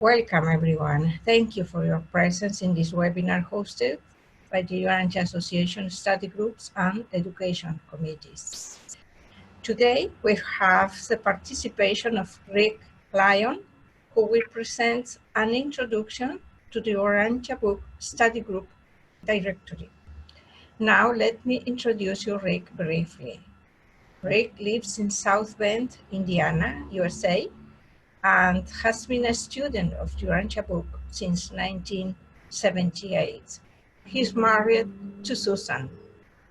Welcome, everyone. Thank you for your presence in this webinar hosted by the Urantia Association Study Groups and Education Committees. Today, we have the participation of Rick Lyon, who will present an introduction to the Urantia Book Study Group Directory. Now, let me introduce you Rick briefly. Rick lives in South Bend, Indiana, USA, and has been a student of Urantia Book since 1978. He's married to Susan.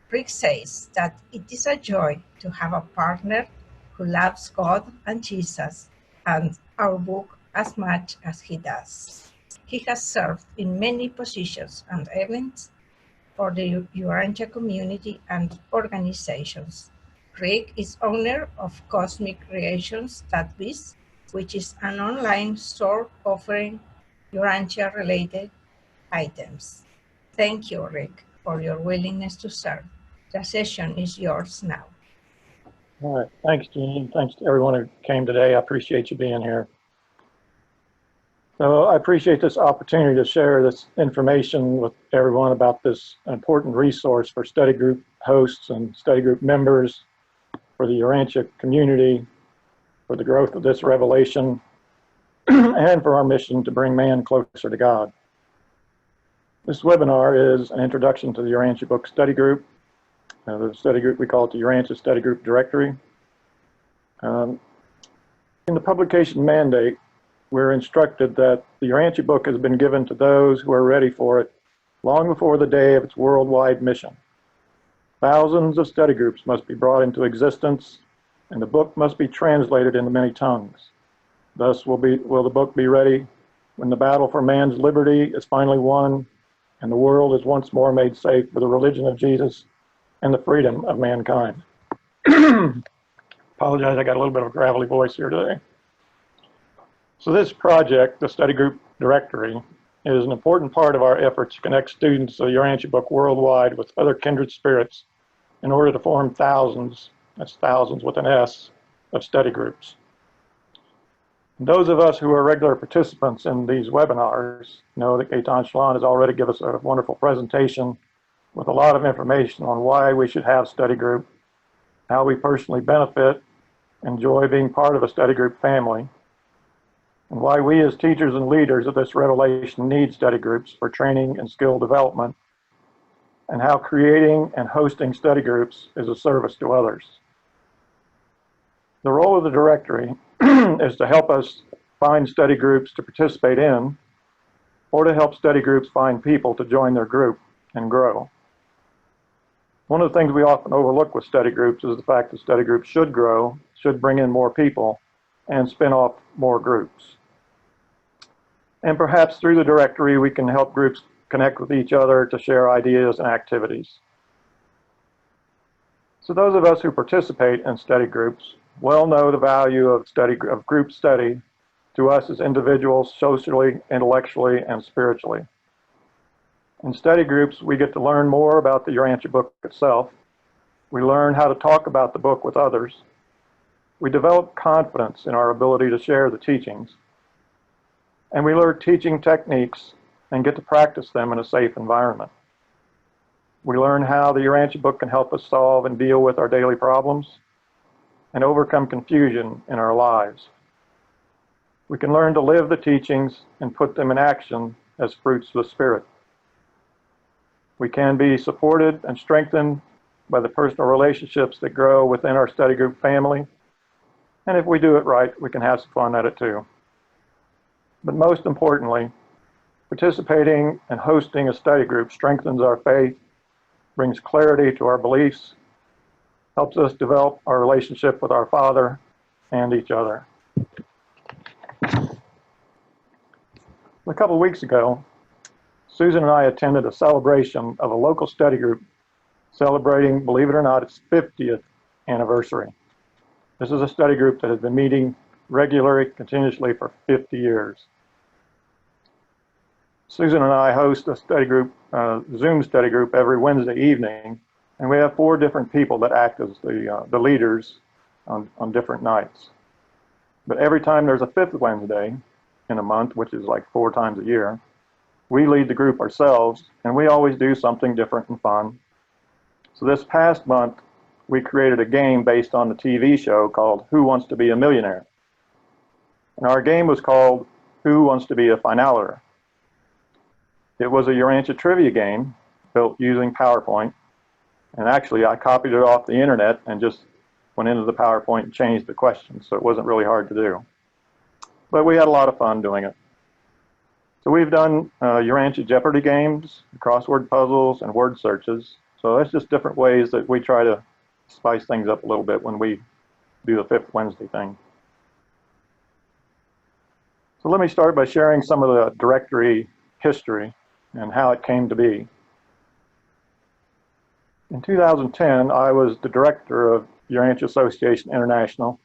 Rick says that it is a joy to have a partner who loves God and Jesus and our book as much as he does. He has served in many positions and events for the Urantia community and organizations. Rick is owner of CosmicCreations.biz, which is an online store offering Urantia-related items. Thank you, Rick, for your willingness to serve. The session is yours now. All right, thanks, Jean. Thanks to everyone who came today. I appreciate you being here. So I appreciate this opportunity to share this information with everyone about this important resource for study group hosts and study group members, for the Urantia community, for the growth of this revelation, and for our mission to bring man closer to God. This webinar is an introduction to the Urantia Book Study Group. The study group, we call it the Urantia Study Group Directory. In the publication mandate, we're instructed that the Urantia book has been given to those who are ready for it long before the day of its worldwide mission. Thousands of study groups must be brought into existence, and the book must be translated into many tongues. Thus will the book be ready when the battle for man's liberty is finally won and the world is once more made safe for the religion of Jesus and the freedom of mankind. Apologize, I got a little bit of a gravelly voice here today. So this project, the Study Group Directory, is an important part of our efforts to connect students of the Urantia book worldwide with other kindred spirits in order to form thousands, that's thousands with an S, of study groups. And those of us who are regular participants in these webinars know that Gaetan Shalon has already given us a wonderful presentation with a lot of information on why we should have study group, how we personally benefit, enjoy being part of a study group family, and why we as teachers and leaders of this revelation need study groups for training and skill development, and how creating and hosting study groups is a service to others. The role of the directory is to help us find study groups to participate in, or to help study groups find people to join their group and grow. One of the things we often overlook with study groups is the fact that study groups should grow, should bring in more people, and spin off more groups. And perhaps through the directory, we can help groups connect with each other to share ideas and activities. So those of us who participate in study groups well know the value of group study to us as individuals, socially, intellectually, and spiritually. In study groups, we get to learn more about the Urantia book itself. We learn how to talk about the book with others. We develop confidence in our ability to share the teachings. And we learn teaching techniques and get to practice them in a safe environment. We learn how the Urantia book can help us solve and deal with our daily problems and overcome confusion in our lives. We can learn to live the teachings and put them in action as fruits of the Spirit. We can be supported and strengthened by the personal relationships that grow within our study group family. And if we do it right, we can have some fun at it too. But most importantly, participating and hosting a study group strengthens our faith, brings clarity to our beliefs, helps us develop our relationship with our Father and each other. A couple of weeks ago, Susan and I attended a celebration of a local study group celebrating, believe it or not, its 50th anniversary. This is a study group that has been meeting regularly, continuously for 50 years. Susan and I host a study group, Zoom study group every Wednesday evening, and we have 4 different people that act as the leaders on different nights. But every time there's a 5th Wednesday, in a month, which is like 4 times a year. We lead the group ourselves, and we always do something different and fun. So this past month, we created a game based on the TV show called Who Wants to Be a Millionaire? And our game was called Who Wants to Be a Finaliter? It was a Urantia trivia game built using PowerPoint. And actually, I copied it off the internet and just went into the PowerPoint and changed the questions, so it wasn't really hard to do. But we had a lot of fun doing it. So we've done Urantia Jeopardy games, crossword puzzles, and word searches. So that's just different ways that we try to spice things up a little bit when we do the Fifth Wednesday thing. So let me start by sharing some of the directory history and how it came to be. In 2010, I was the director of Urantia Association International,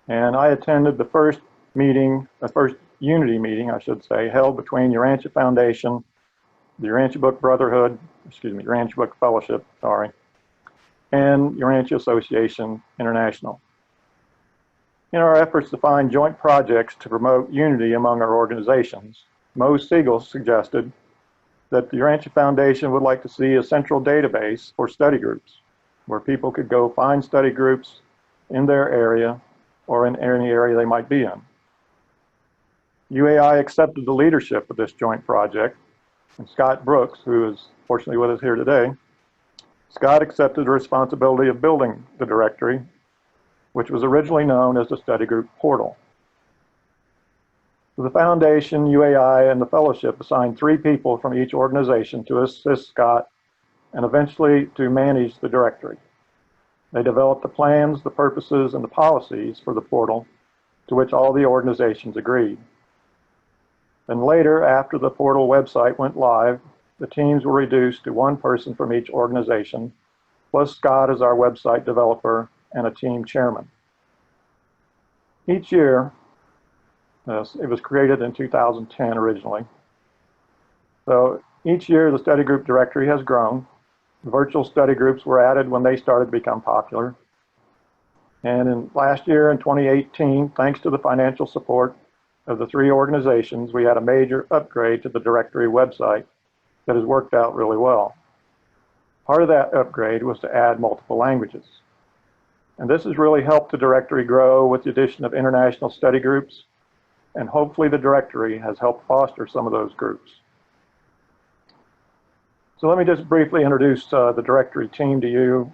and I attended the first meeting, the first unity meeting, I should say, held between Urantia Foundation, the Urantia Book Brotherhood, Urantia Book Fellowship, and Urantia Association International. In our efforts to find joint projects to promote unity among our organizations, Mo Siegel suggested that the Urantia Foundation would like to see a central database for study groups, where people could go find study groups in their area or in any area they might be in. UAI accepted the leadership of this joint project, and Scott Brooks, who is fortunately with us here today, Scott accepted the responsibility of building the directory, which was originally known as the Study Group Portal. The Foundation, UAI, and the Fellowship assigned 3 people from each organization to assist Scott and eventually to manage the directory. They developed the plans, the purposes, and the policies for the portal, to which all the organizations agreed. Then later, after the portal website went live, the teams were reduced to 1 person from each organization, plus Scott as our website developer and a team chairman. Each year, it was created in 2010 originally. So each year the study group directory has grown. Virtual study groups were added when they started to become popular. And in last year in 2018, thanks to the financial support of the 3 organizations, we had a major upgrade to the directory website that has worked out really well. Part of that upgrade was to add multiple languages. And this has really helped the directory grow with the addition of international study groups, and hopefully the directory has helped foster some of those groups. So let me just briefly introduce the directory team to you.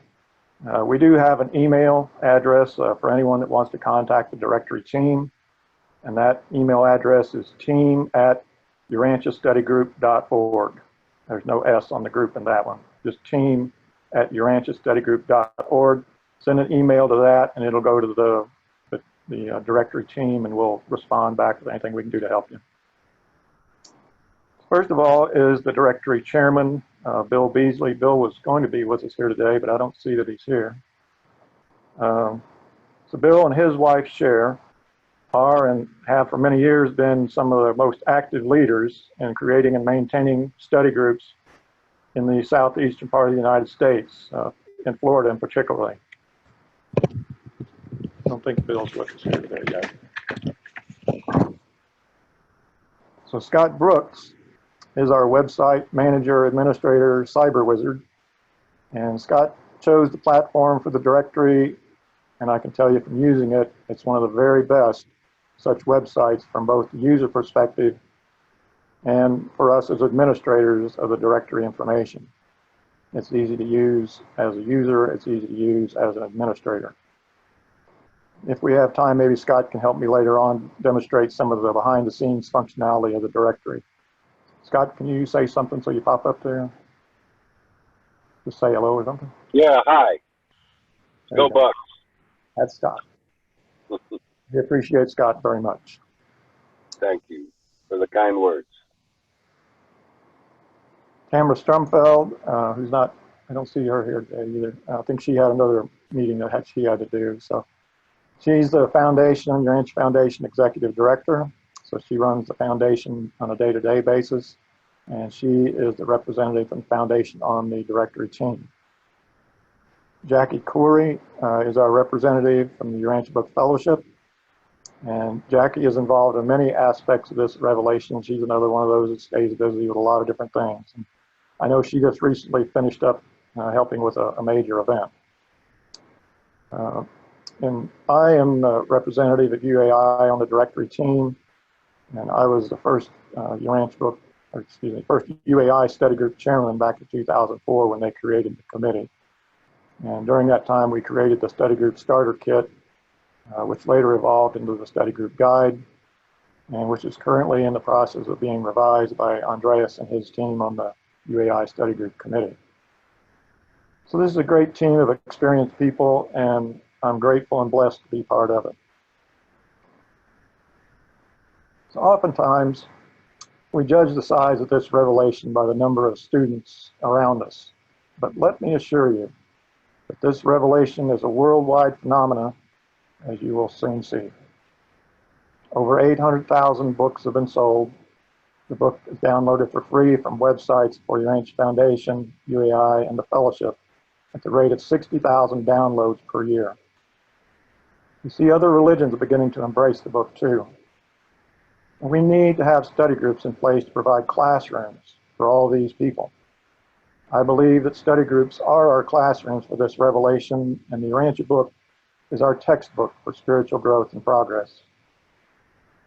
We do have an email address for anyone that wants to contact the directory team, and that email address is team@urantiastudygroup.org. There's no S on the group in that one, just team@urantiastudygroup.org. Send an email to that, and it'll go to the directory team, and we'll respond back with anything we can do to help you. First of all is the directory chairman, Bill Beasley. Bill was going to be with us here today, but I don't see that he's here. So Bill and his wife, Cher, are and have for many years been some of the most active leaders in creating and maintaining study groups in the southeastern part of the United States, in Florida in particular. I don't think Bill's with us here today yet. So Scott Brooks is our website manager, administrator, cyber wizard. And Scott chose the platform for the directory, and I can tell you from using it, it's one of the very best such websites from both the user perspective and for us as administrators of the directory information. It's easy to use as a user, it's easy to use as an administrator. If we have time, maybe Scott can help me later on demonstrate some of the behind the scenes functionality of the directory. Scott, can you say something so you pop up there? Just say hello or something? Yeah, hi. Go Bucks. That's Scott. We appreciate Scott very much. Thank you for the kind words. Tamara Strumfeld, who's not, I don't see her here today either. I think she had another meeting that she had to do. So she's the foundation, Urantia Foundation Executive Director. So she runs the foundation on a day-to-day basis. And she is the representative from the foundation on the directory team. Jackie Corey is our representative from the Urantia Book Fellowship. And Jackie is involved in many aspects of this revelation. She's another one of those that stays busy with a lot of different things. And I know she just recently finished up helping with a major event. And I am the representative at UAI on the directory team, and I was the first first UAI study group chairman back in 2004 when they created the committee. And during that time, we created the study group starter kit, which later evolved into the study group guide, and which is currently in the process of being revised by Andreas and his team on the UAI study group committee. So this is a great team of experienced people, and I'm grateful and blessed to be part of it. So oftentimes, we judge the size of this revelation by the number of students around us. But let me assure you that this revelation is a worldwide phenomenon, as you will soon see. Over 800,000 books have been sold. The book is downloaded for free from websites for the Urantia Foundation, UAI, and the Fellowship at the rate of 60,000 downloads per year. You see, other religions are beginning to embrace the book too. And we need to have study groups in place to provide classrooms for all these people. I believe that study groups are our classrooms for this revelation, and the Urantia book is our textbook for spiritual growth and progress.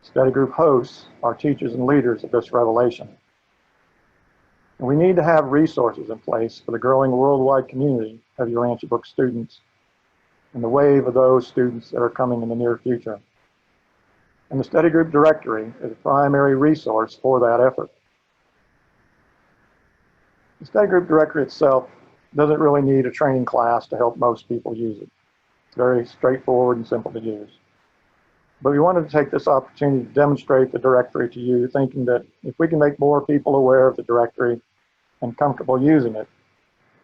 Study group hosts are teachers and leaders of this revelation. And we need to have resources in place for the growing worldwide community of Urantia book students and the wave of those students that are coming in the near future. And the study group directory is a primary resource for that effort. The study group directory itself doesn't really need a training class to help most people use it. It's very straightforward and simple to use. But we wanted to take this opportunity to demonstrate the directory to you, thinking that if we can make more people aware of the directory and comfortable using it,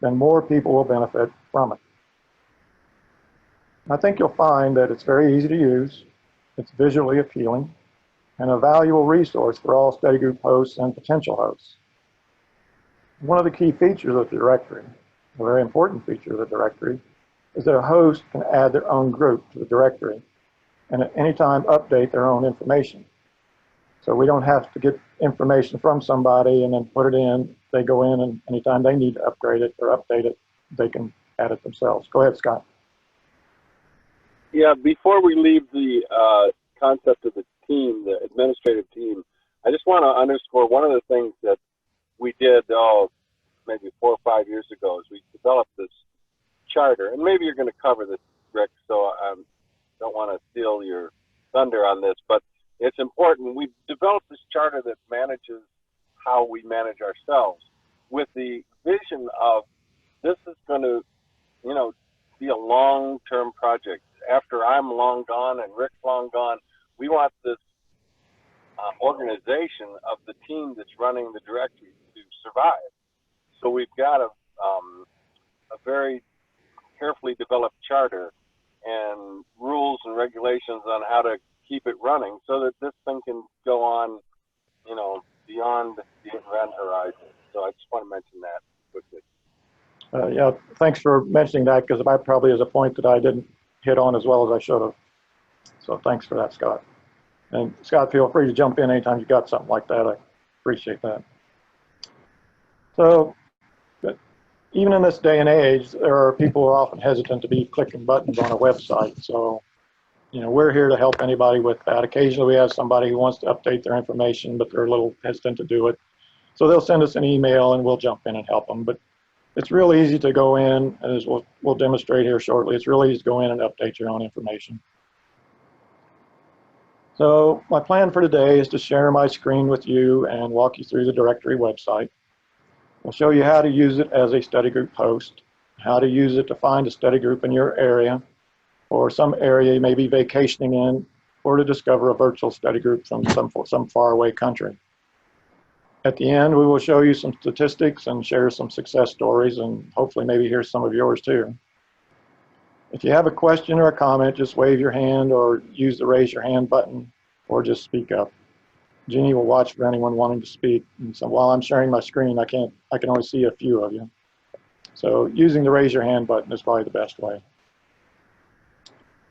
then more people will benefit from it. I think you'll find that it's very easy to use, it's visually appealing, and a valuable resource for all study group hosts and potential hosts. One of the key features of the directory, a very important feature of the directory, is that a host can add their own group to the directory and at any time update their own information. So we don't have to get information from somebody and then put it in. They go in, and anytime they need to upgrade it or update it, they can add it themselves. Go ahead, Scott. Yeah, before we leave the concept of the team, the administrative team, I just want to underscore one of the things that we did, maybe 4 or 5 years ago, is we developed this charter. And maybe you're going to cover this, Rick, so I don't want to steal your thunder on this, but it's important. We've developed this charter that manages how we manage ourselves with the vision of this is going to, be a long-term project. After I'm long gone and Rick's long gone, we want this organization of the team that's running the directory to survive. So we've got a very carefully developed charter and rules and regulations on how to keep it running so that this thing can go on, beyond the event horizon. So I just want to mention that quickly. Yeah, thanks for mentioning that, because that probably is a point that I didn't hit on as well as I should have. So thanks for that, Scott. And Scott, feel free to jump in anytime you've got something like that. I appreciate that. So even in this day and age, there are people who are often hesitant to be clicking buttons on a website. So, we're here to help anybody with that. Occasionally we have somebody who wants to update their information, but they're a little hesitant to do it. So they'll send us an email and we'll jump in and help them. But it's real easy to go in, as we'll demonstrate here shortly. It's really easy to go in and update your own information. So my plan for today is to share my screen with you and walk you through the directory website. We'll show you how to use it as a study group host, how to use it to find a study group in your area, or some area you may be vacationing in, or to discover a virtual study group from some faraway country. At the end, we will show you some statistics and share some success stories, and hopefully maybe hear some of yours too. If you have a question or a comment, just wave your hand or use the raise your hand button, or just speak up. Jeannie will watch for anyone wanting to speak. And so while I'm sharing my screen, I can only see a few of you. So using the raise your hand button is probably the best way.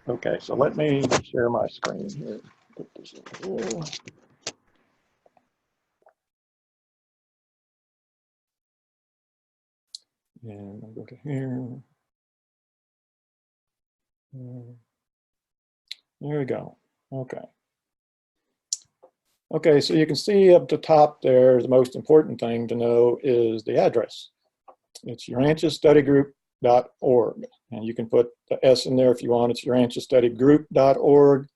Okay, so let me share my screen here. Put this over here. And I'll go to here. There we go. Okay. Okay, so you can see up the top there, the most important thing to know is the address. It's urantiastudygroup.org. And you can put the S in there if you want. It's urantiastudygroup.org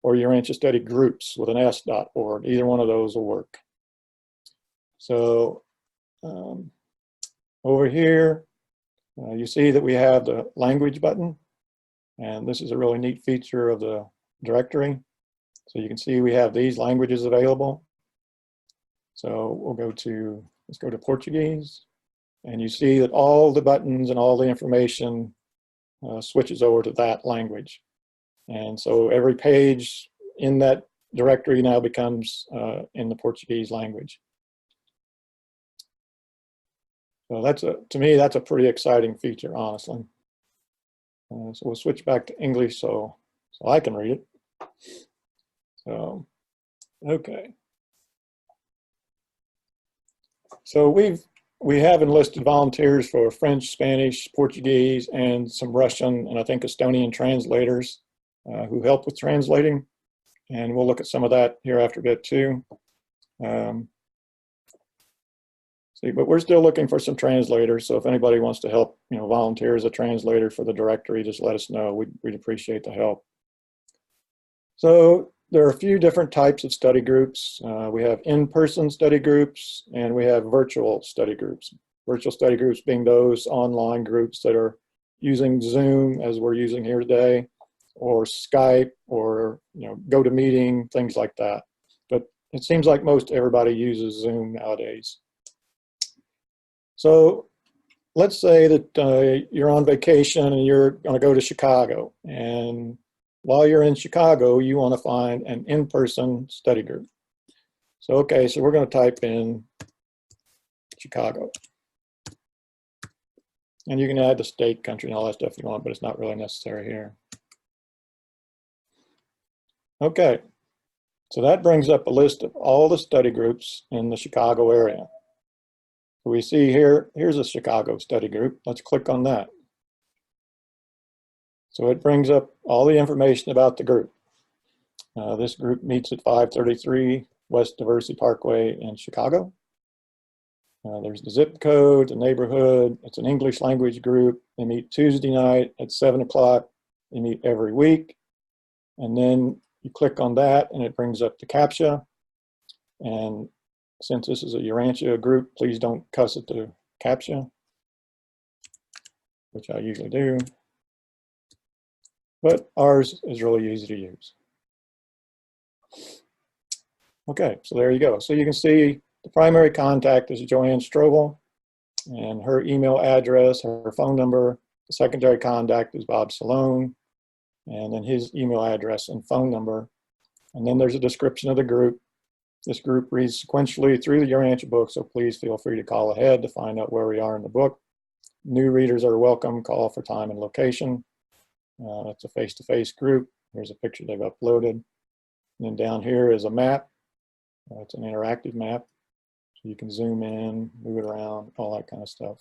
or urantiastudygroups with an S.org. Either one of those will work. So over here, you see that we have the language button. And this is a really neat feature of the directory. So you can see we have these languages available. So we'll go to, let's go to Portuguese. And you see that all the buttons and all the information switches over to that language. And so every page in that directory now becomes in the Portuguese language. So that's to me, that's a pretty exciting feature, honestly. So we'll switch back to English so I can read it. So, okay. So we have enlisted volunteers for French, Spanish, Portuguese, and some Russian, and I think Estonian translators who help with translating. And we'll look at some of that here after a bit too. But we're still looking for some translators. So if anybody wants to help, volunteer as a translator for the directory, just let us know. We'd appreciate the help. So there are a few different types of study groups. We have in-person study groups and we have virtual study groups. Virtual study groups being those online groups that are using Zoom as we're using here today, or Skype, or GoToMeeting, things like that. But it seems like most everybody uses Zoom nowadays. So let's say that you're on vacation and you're going to go to Chicago, and while you're in Chicago, you want to find an in-person study group. So, okay, so we're going to type in Chicago. And you can add the state, country, and all that stuff you want, but it's not really necessary here. Okay, so that brings up a list of all the study groups in the Chicago area. So we see here's a Chicago study group. Let's click on that. So it brings up all the information about the group. This group meets at 533 West Diversey Parkway in Chicago. There's the zip code, the neighborhood. It's an English language group. They meet Tuesday night at 7 o'clock. They meet every week. And then you click on that and it brings up the CAPTCHA. And since this is a Urantia group, please don't cuss at the CAPTCHA, which I usually do. But ours is really easy to use. Okay, so there you go. So you can see the primary contact is Joanne Strobel, and her email address, her phone number. The secondary contact is Bob Salone, and then his email address and phone number. And then there's a description of the group. This group reads sequentially through the Urantia book, so please feel free to call ahead to find out where we are in the book. New readers are welcome. Call for time and location. It's a face-to-face group. Here's a picture they've uploaded. And then down here is a map. It's an interactive map. So you can zoom in, move it around, all that kind of stuff.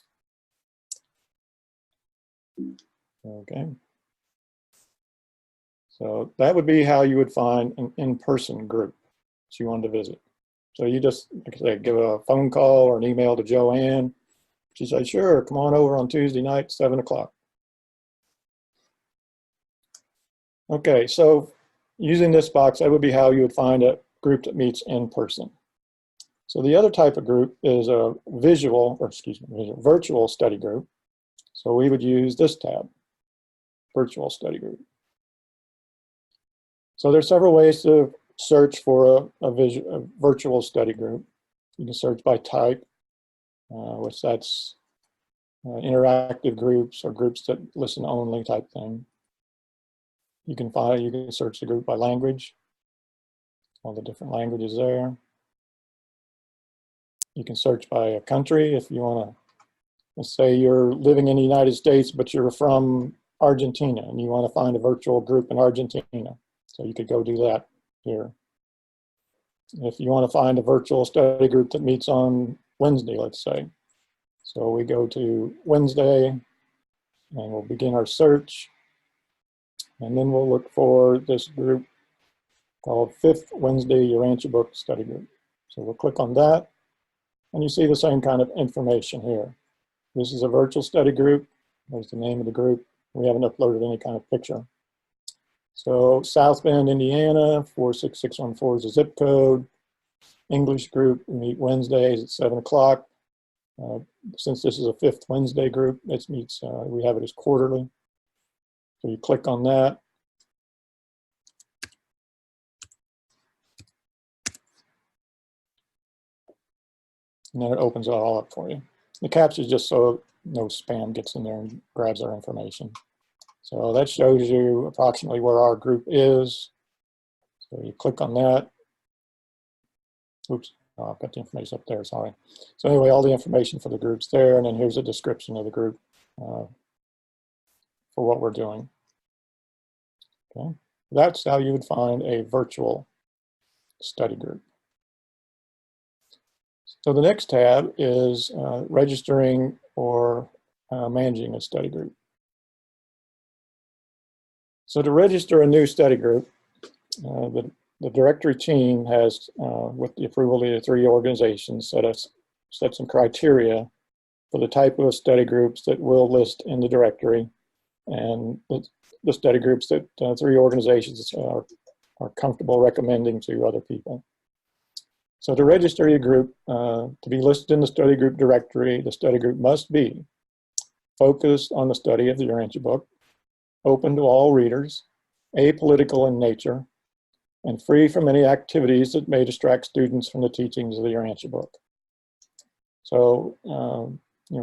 Okay. So that would be how you would find an in-person group that you wanted to visit. So you just, like I said, give a phone call or an email to Joanne. She said, sure, come on over on Tuesday night, 7 o'clock. Okay, so using this box, that would be how you would find a group that meets in person. So the other type of group is a virtual study group. So we would use this tab, virtual study group. So there's several ways to search for a virtual study group. You can search by type, which that's interactive groups or groups that listen only type thing. You can search the group by language, all the different languages there. You can search by a country if you want to, let's say you're living in the United States, but you're from Argentina, and you want to find a virtual group in Argentina. So you could go do that here. If you want to find a virtual study group that meets on Wednesday, let's say. So we go to Wednesday, and we'll begin our search. And then we'll look for this group called Fifth Wednesday Urantia Book Study Group. So we'll click on that, and you see the same kind of information here. This is a virtual study group. There's the name of the group. We haven't uploaded any kind of picture. So South Bend, Indiana, 46614 is the zip code. English group, we meet Wednesdays at 7 o'clock. Since this is a fifth Wednesday group, it meets, we have it as quarterly. So you click on that. And then it opens it all up for you. The captcha is just so no spam gets in there and grabs our information. So that shows you approximately where our group is. So you click on that. Oops, oh, I've got the information up there, sorry. So anyway, all the information for the group's there, and then here's a description of the group for what we're doing. Okay, that's how you would find a virtual study group. So the next tab is registering or managing a study group. So to register a new study group, the directory team has, with the approval of the three organizations, set some criteria for the type of study groups that we'll list in the directory, and the study groups that three organizations are comfortable recommending to other people. So to register your group, to be listed in the study group directory, the study group must be focused on the study of the Urantia book, open to all readers, apolitical in nature, and free from any activities that may distract students from the teachings of the Urantia book. So,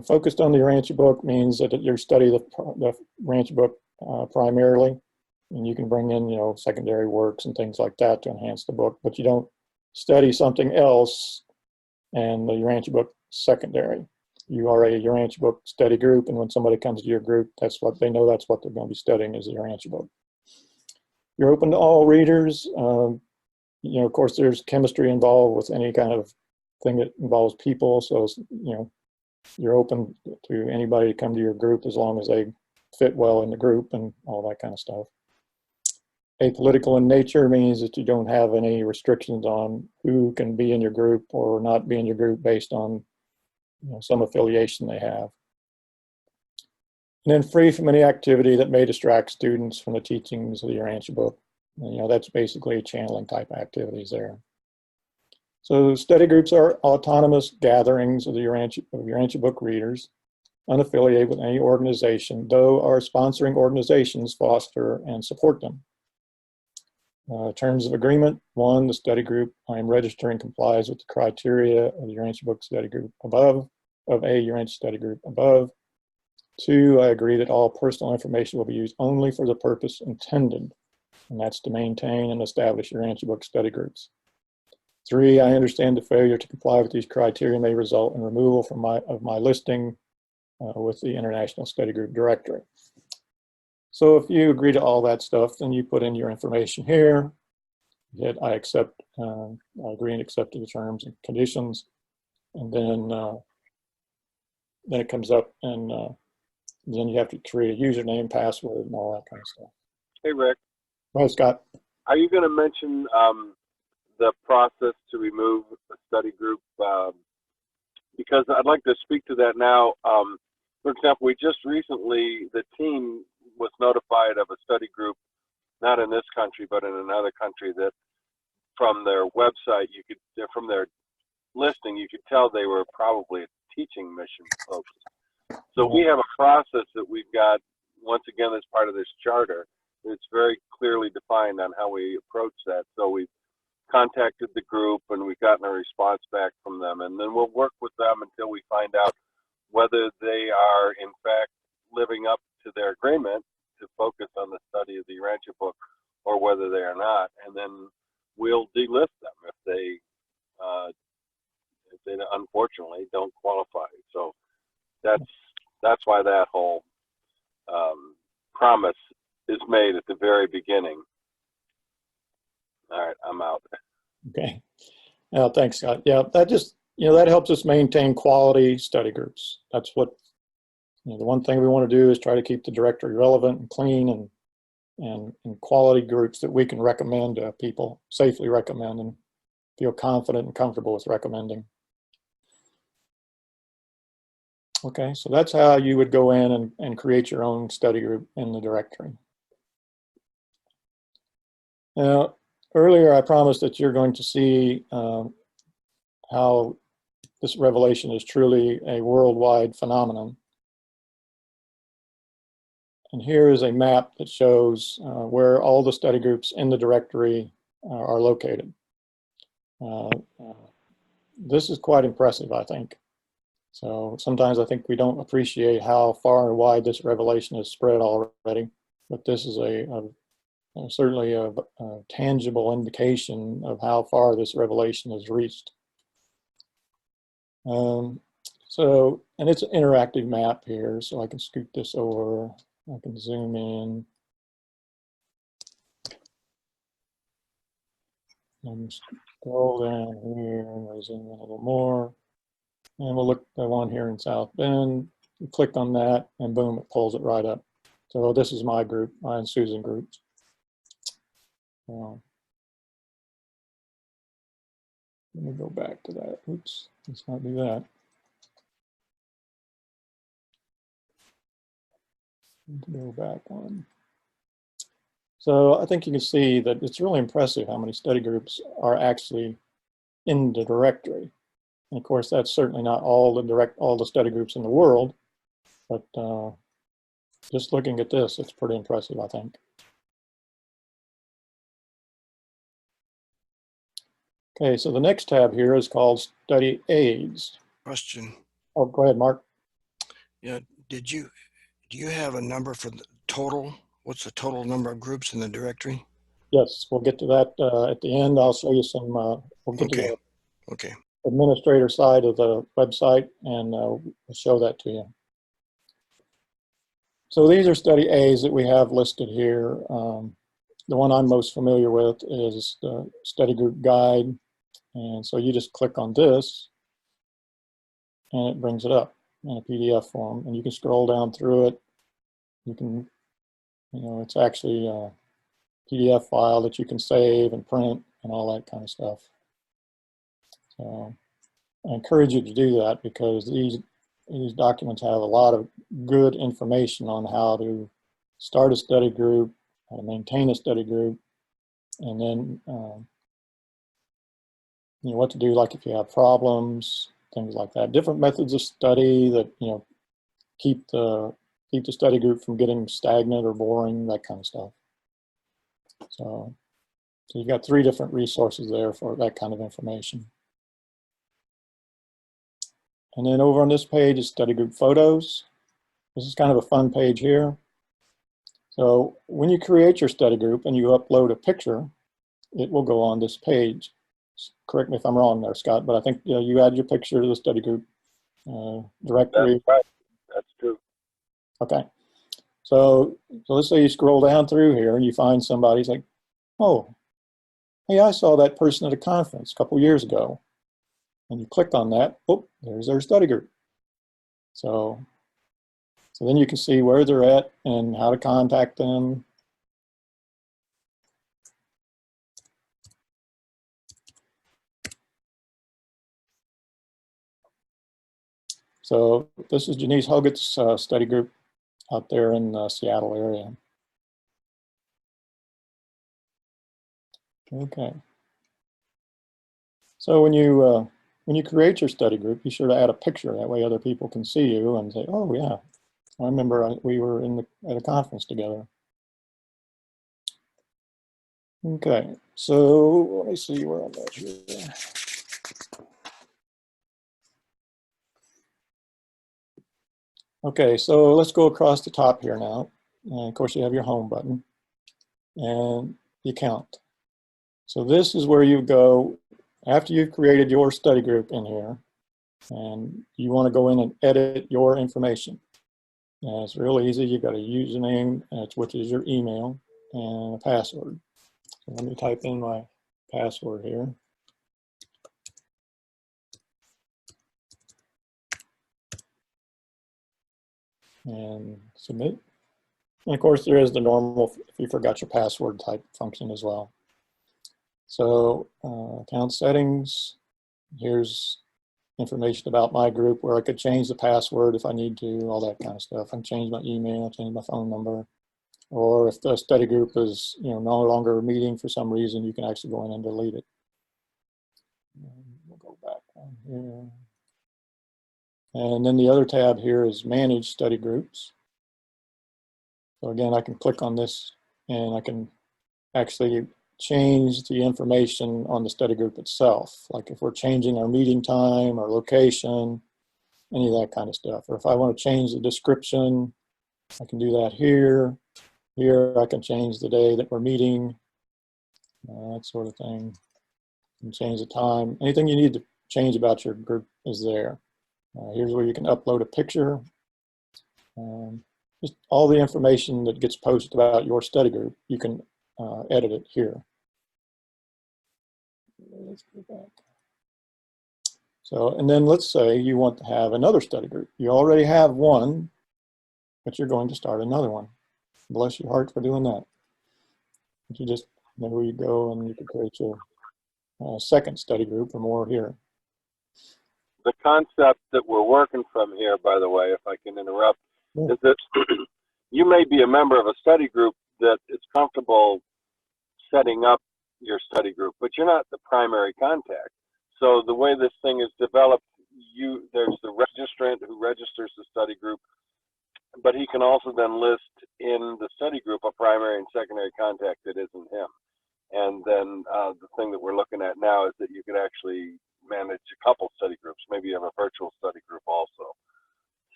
focused on the Urantia book means that you study the Urantia book primarily, and you can bring in, secondary works and things like that to enhance the book, but you don't study something else and the Urantia book secondary. You are a Urantia book study group, and when somebody comes to your group, that's what they know, that's what they're going to be studying is the Urantia book. You're open to all readers. Of course, there's chemistry involved with any kind of thing that involves people. So, you're open to anybody to come to your group as long as they fit well in the group and all that kind of stuff. Apolitical in nature means that you don't have any restrictions on who can be in your group or not be in your group based on some affiliation they have. And then free from any activity that may distract students from the teachings of the Urantia book. And, that's basically channeling type activities there. So study groups are autonomous gatherings of the Urantia book readers, unaffiliated with any organization, though our sponsoring organizations foster and support them. Terms of agreement: 1, the study group I am registering complies with the criteria of the Urantia book study group above, of a Urantia study group above. 2, I agree that all personal information will be used only for the purpose intended, and that's to maintain and establish Urantia book study groups. 3, I understand the failure to comply with these criteria may result in removal of my listing with the International Study Group Directory. So if you agree to all that stuff, then you put in your information here. Hit I accept, I agree and accept the terms and conditions, and then it comes up, and then you have to create a username, password, and all that kind of stuff. Hey, Rick. Go ahead, Scott. Are you going to mention the process to remove a study group? Because I'd like to speak to that now. For example, we just recently, the team was notified of a study group, not in this country, but in another country, that from their website, from their listing, you could tell they were probably a teaching mission focused. So we have a process that we've got, once again, as part of this charter. It's very clearly defined on how we approach that. So we've contacted the group and we've gotten a response back from them. And then we'll work with them until we find out whether they are, in fact, living up to their agreement to focus on the study of the Urantia book, or whether they are not. And then we'll delist them if they unfortunately don't qualify. So that's why that whole promise is made at the very beginning. All right, I'm out. Okay. Thanks, Scott. Yeah, that just, that helps us maintain quality study groups. That's what, the one thing we want to do is try to keep the directory relevant and clean and quality groups that we can recommend to people, safely recommend, and feel confident and comfortable with recommending. Okay, so that's how you would go in and create your own study group in the directory. Now, earlier I promised that you're going to see how this revelation is truly a worldwide phenomenon. And here is a map that shows where all the study groups in the directory are located. This is quite impressive, I think. So sometimes I think we don't appreciate how far and wide this revelation is spread already, but this is certainly a tangible indication of how far this revelation has reached. And it's an interactive map here, so I can scoot this over. I can zoom in. And scroll down here and we'll zoom in a little more. And we'll look at the one here in South Bend. You click on that and boom, it pulls it right up. So this is my group, my and Susan groups. Let me go back to that. Oops, let's not do that. Go back one. So I think you can see that it's really impressive how many study groups are actually in the directory. And of course, that's certainly not all the study groups in the world, but just looking at this, it's pretty impressive, I think. Okay, so the next tab here is called Study Aids. Question. Oh, go ahead, Mark. Yeah, do you have a number for the total? What's the total number of groups in the directory? Yes, we'll get to that at the end. I'll show you some, we'll get to the administrator side of the website and we'll show that to you. So these are study A's that we have listed here. The one I'm most familiar with is the study group guide. And so you just click on this and it brings it up in a PDF form and you can scroll down through it. You can, it's actually a PDF file that you can save and print and all that kind of stuff. So I encourage you to do that because these documents have a lot of good information on how to start a study group, how to maintain a study group, and then what to do, like if you have problems, things like that. Different methods of study that keep the study group from getting stagnant or boring, that kind of stuff. So you've got 3 different resources there for that kind of information. And then over on this page is study group photos. This is kind of a fun page here. So when you create your study group and you upload a picture, it will go on this page. Correct me if I'm wrong there, Scott, but I think you add your picture to the study group directory. That's right. That's true. Okay. So let's say you scroll down through here and you find somebody's like, oh, hey, I saw that person at a conference a couple years ago. And you click on that, oh, there's their study group. So then you can see where they're at and how to contact them. So this is Janice Hogett's study group out there in the Seattle area. Okay. So when you create your study group, be sure to add a picture. That way other people can see you and say, oh yeah, I remember we were at a conference together. Okay, so let me see where I'm at here. Okay, so let's go across the top here now. And of course you have your home button and the account. So this is where you go after you've created your study group in here and you want to go in and edit your information. It's real easy. You've got a username, which is your email, and a password. So let me type in my password here. And submit. And of course, there is the normal, if you forgot your password type function as well. So account settings, here's information about my group where I could change the password if I need to, all that kind of stuff. I can change my email, change my phone number, or if the study group is no longer meeting for some reason, you can actually go in and delete it. And we'll go back on here. And then the other tab here is Manage Study Groups. So again, I can click on this and I can actually change the information on the study group itself. Like if we're changing our meeting time or location, any of that kind of stuff. Or if I want to change the description, I can do that here. Here I can change the day that we're meeting, that sort of thing. And change the time. Anything you need to change about your group is there. Here's where you can upload a picture. Just all the information that gets posted about your study group, you can edit it here. Let's go back. So, and then let's say you want to have another study group. You already have one, but you're going to start another one. Bless your heart for doing that. But you just know where you go and you can create your second study group or more here. The concept that we're working from here, by the way, if I can interrupt, is that you may be a member of a study group that is comfortable setting up your study group, but you're not the primary contact. So the way this thing is developed, there's the registrant who registers the study group, but he can also then list in the study group a primary and secondary contact that isn't him. And then the thing that we're looking at now is that you could actually manage a couple study groups. Maybe you have a virtual study group also.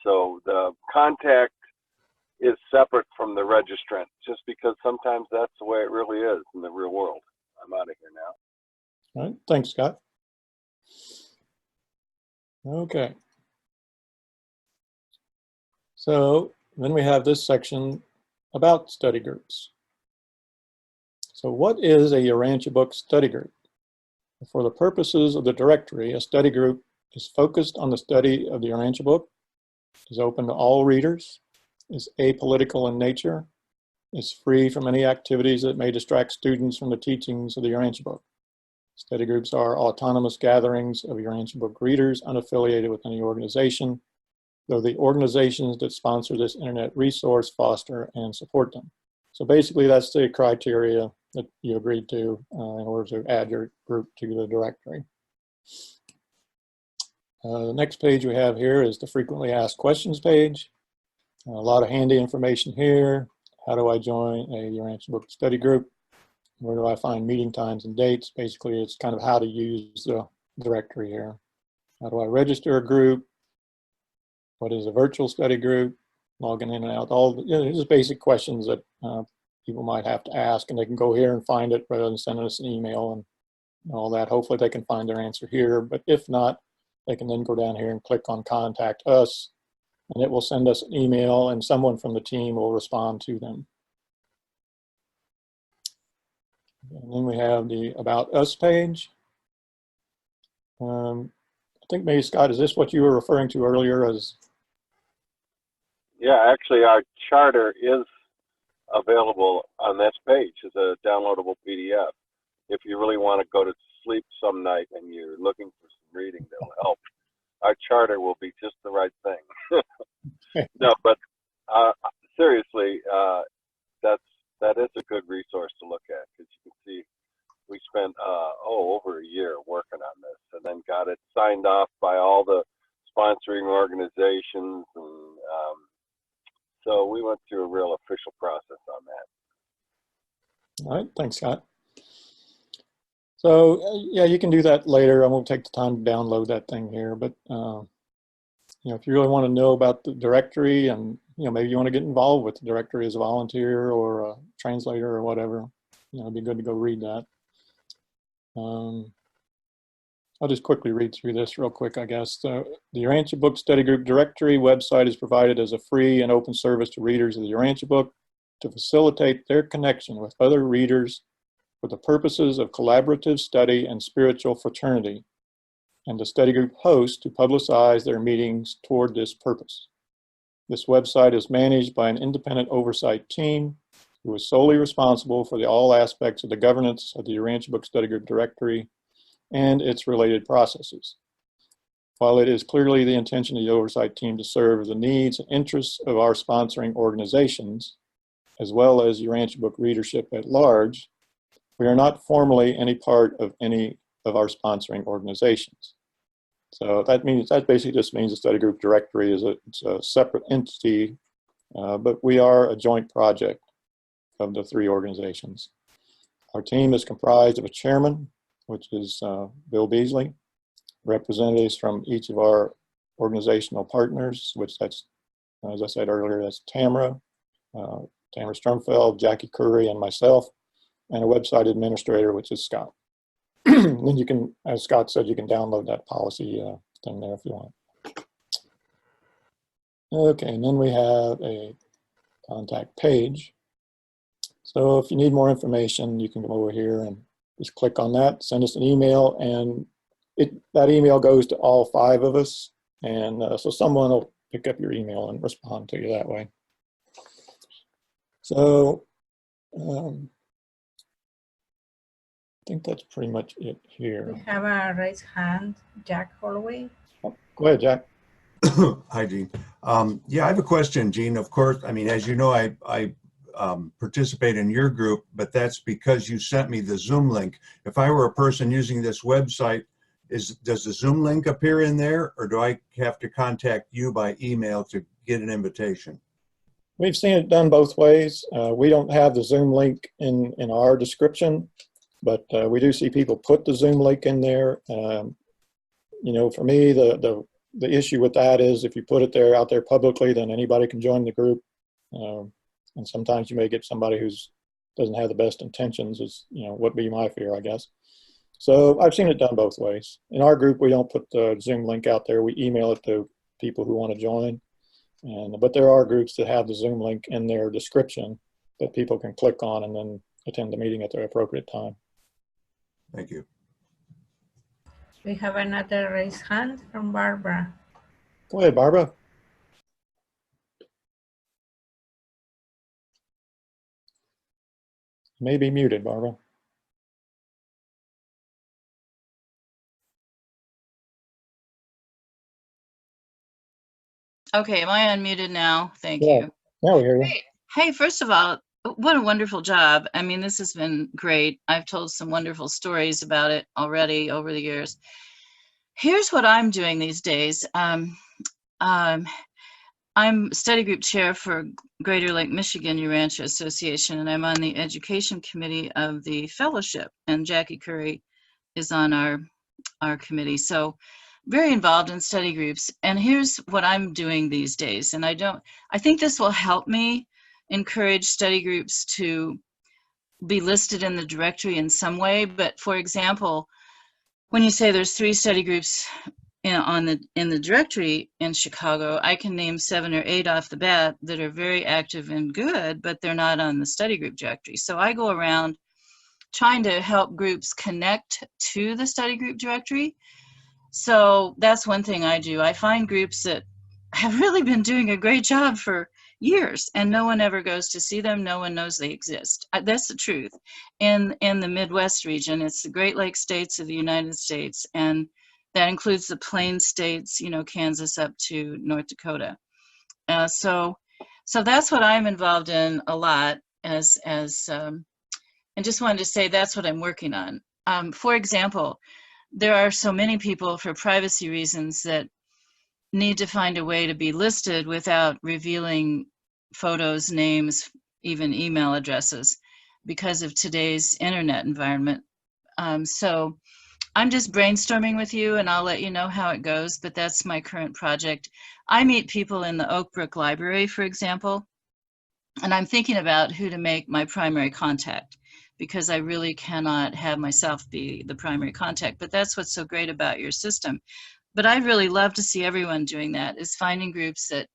So the contact is separate from the registrant, just because sometimes that's the way it really is in the real world. I'm out of here now. All right, thanks, Scott. Okay. So then we have this section about study groups. So what is a Urantia book study group? For the purposes of the directory, a study group is focused on the study of the Urantia book, is open to all readers, is apolitical in nature, is free from any activities that may distract students from the teachings of the Urantia book. Study groups are autonomous gatherings of Urantia book readers unaffiliated with any organization, though the organizations that sponsor this internet resource foster and support them. So basically that's the criteria that you agreed to in order to add your group to the directory. The next page we have here is the frequently asked questions page. A lot of handy information here. How do I join a Urantia book study group? Where do I find meeting times and dates? Basically, it's kind of how to use the directory here. How do I register a group? What is a virtual study group? Logging in and out. All just basic questions that people might have to ask, and they can go here and find it rather than sending us an email and all that. Hopefully, they can find their answer here. But if not, they can then go down here and click on Contact Us, and it will send us an email, and someone from the team will respond to them. And then we have the About Us page. I think maybe, Scott, is this what you were referring to earlier as? Yeah, actually our charter is available on this page as a downloadable PDF. If you really want to go to sleep some night and you're looking for some reading that will help, our charter will be just the right thing. No, but seriously, that is a good resource to look at, because you can see we spent over a year working on this, and then got it signed off by all the sponsoring organizations, and so we went through a real official process on that. All right, thanks, Scott. So yeah, you can do that later. I won't take the time to download that thing here, but if you really want to know about the directory, and maybe you want to get involved with the directory as a volunteer or a translator or whatever, it'd be good to go read that. I'll just quickly read through this real quick, I guess. The Urantia Book Study Group Directory website is provided as a free and open service to readers of the Urantia book to facilitate their connection with other readers for the purposes of collaborative study and spiritual fraternity, and the study group hosts to publicize their meetings toward this purpose. This website is managed by an independent oversight team who is solely responsible for all aspects of the governance of the Urantia Book Study Group Directory and its related processes. While it is clearly the intention of the oversight team to serve the needs and interests of our sponsoring organizations, as well as Urantia book readership at large, we are not formally any part of any of our sponsoring organizations. So that basically just means the study group directory is a separate entity, but we are a joint project of the three organizations. Our team is comprised of a chairman, which is Bill Beasley, representatives from each of our organizational partners, which that's, as I said earlier, that's Tamara Strumfeld, Jackie Curry, and myself, and a website administrator, which is Scott. Then you can, as Scott said, you can download that policy thing there if you want. Okay, and then we have a contact page. So if you need more information, you can go over here and just click on that, send us an email, and that email goes to all 5 of us. And so someone will pick up your email and respond to you that way. So I think that's pretty much it here. We have a raised hand, Jack Holloway. Oh, go ahead, Jack. Hi, Gene. Yeah, I have a question, Gene. Of course, I mean, as you know, I participate in your group, but that's because you sent me the Zoom link. If I were a person using this website, does the Zoom link appear in there, or do I have to contact you by email to get an invitation? We've seen it done both ways. We don't have the Zoom link in our description, but we do see people put the Zoom link in there. You know, for me, the issue with that is if you put it out there publicly, then anybody can join the group. And sometimes you may get somebody who doesn't have the best intentions, is, you know, would be my fear, I guess. So I've seen it done both ways. In our group, we don't put the Zoom link out there. We email it to people who want to join. But there are groups that have the Zoom link in their description that people can click on and then attend the meeting at their appropriate time. Thank you. We have another raised hand from Barbara. Go ahead, Barbara. You may be muted, Barbara. Okay, am I unmuted now? Thank Yeah. you. Now we hear you. Great. Hey, first of all, what a wonderful job. I mean, this has been great. I've told some wonderful stories about it already over the years. Here's what I'm doing these days. I'm study group chair for Greater Lake Michigan Urantia Association, and I'm on the education committee of the fellowship, and Jackie Curry is on our committee. So very involved in study groups. And here's what I'm doing these days. And I think this will help me encourage study groups to be listed in the directory in some way. But for example, when you say there's 3 study groups in the directory in Chicago, I can name 7 or 8 off the bat that are very active and good, but they're not on the study group directory. So I go around trying to help groups connect to the study group directory. So that's one thing I do. I find groups that have really been doing a great job for years, and no one ever goes to see them. No one knows they exist. That's the truth. In the Midwest region, it's the Great Lakes states of the United States, and that includes the Plains states, you know, Kansas up to North Dakota. So that's what I'm involved in a lot, and just wanted to say that's what I'm working on. For example, there are so many people, for privacy reasons, that need to find a way to be listed without revealing photos, names, even email addresses because of today's internet environment. So I'm just brainstorming with you, and I'll let you know how it goes, but that's my current project. I meet people in the Oak Brook Library, for example, and I'm thinking about who to make my primary contact, because I really cannot have myself be the primary contact. But that's what's so great about your system. But I'd really love to see everyone doing that, is finding groups that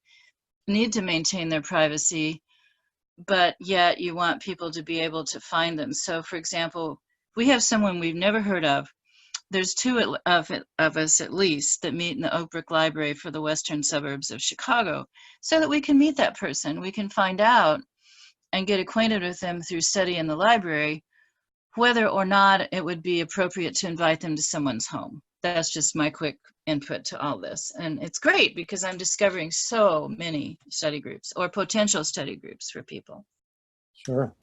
need to maintain their privacy, but yet you want people to be able to find them. So for example, we have someone we've never heard of. There's two of us at least that meet in the Oak Brook Library for the western suburbs of Chicago, so that we can meet that person. We can find out and get acquainted with them through study in the library, whether or not it would be appropriate to invite them to someone's home. That's just my quick input to all this. And it's great because I'm discovering so many study groups or potential study groups for people. Sure.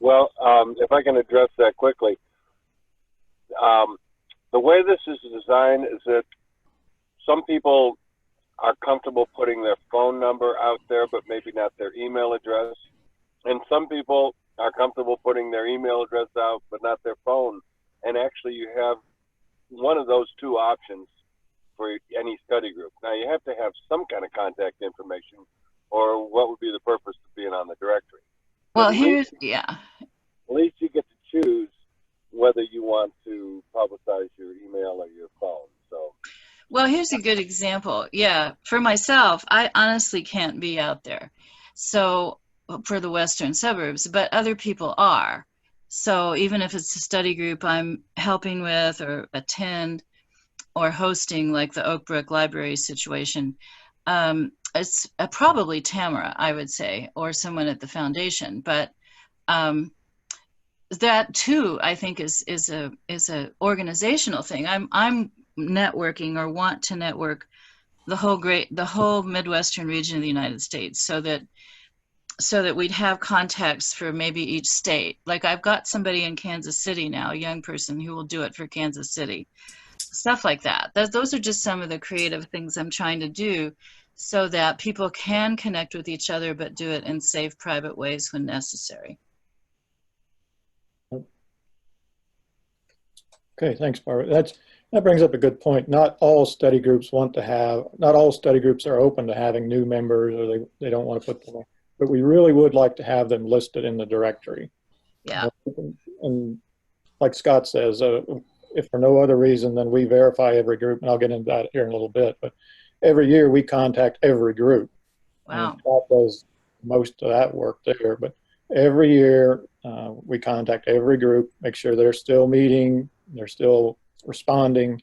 Well, if I can address that quickly, the way this is designed is that some people are comfortable putting their phone number out there, but maybe not their email address. And some people are comfortable putting their email address out, but not their phone. And actually you have one of those two options for any study group. Now you have to have some kind of contact information, or what would be the purpose of being on the directory? Well, At least you get to choose whether you want to publicize your email or your phone. So, well, here's a good example. Yeah, for myself, I honestly can't be out there. So for the western suburbs, but other people are. So even if it's a study group I'm helping with or attend or hosting, like the Oak Brook Library situation, it's probably Tamara, I would say, or someone at the foundation. But that too, I think, is a organizational thing. I'm networking, or want to network, the whole Midwestern region of the United States, so that we'd have contacts for maybe each state. Like I've got somebody in Kansas City now, a young person who will do it for Kansas City. Stuff like that. Those are just some of the creative things I'm trying to do, so that people can connect with each other, but do it in safe, private ways when necessary. Okay, thanks, Barbara. That brings up a good point. Not all study groups are open to having new members, or they don't want to put them on. But we really would like to have them listed in the directory. Yeah. And like Scott says, if for no other reason, then we verify every group, and I'll get into that here in a little bit. But every year we contact every group. Wow. And Scott does most of that work there. But every year we contact every group, make sure they're still meeting, they're still responding,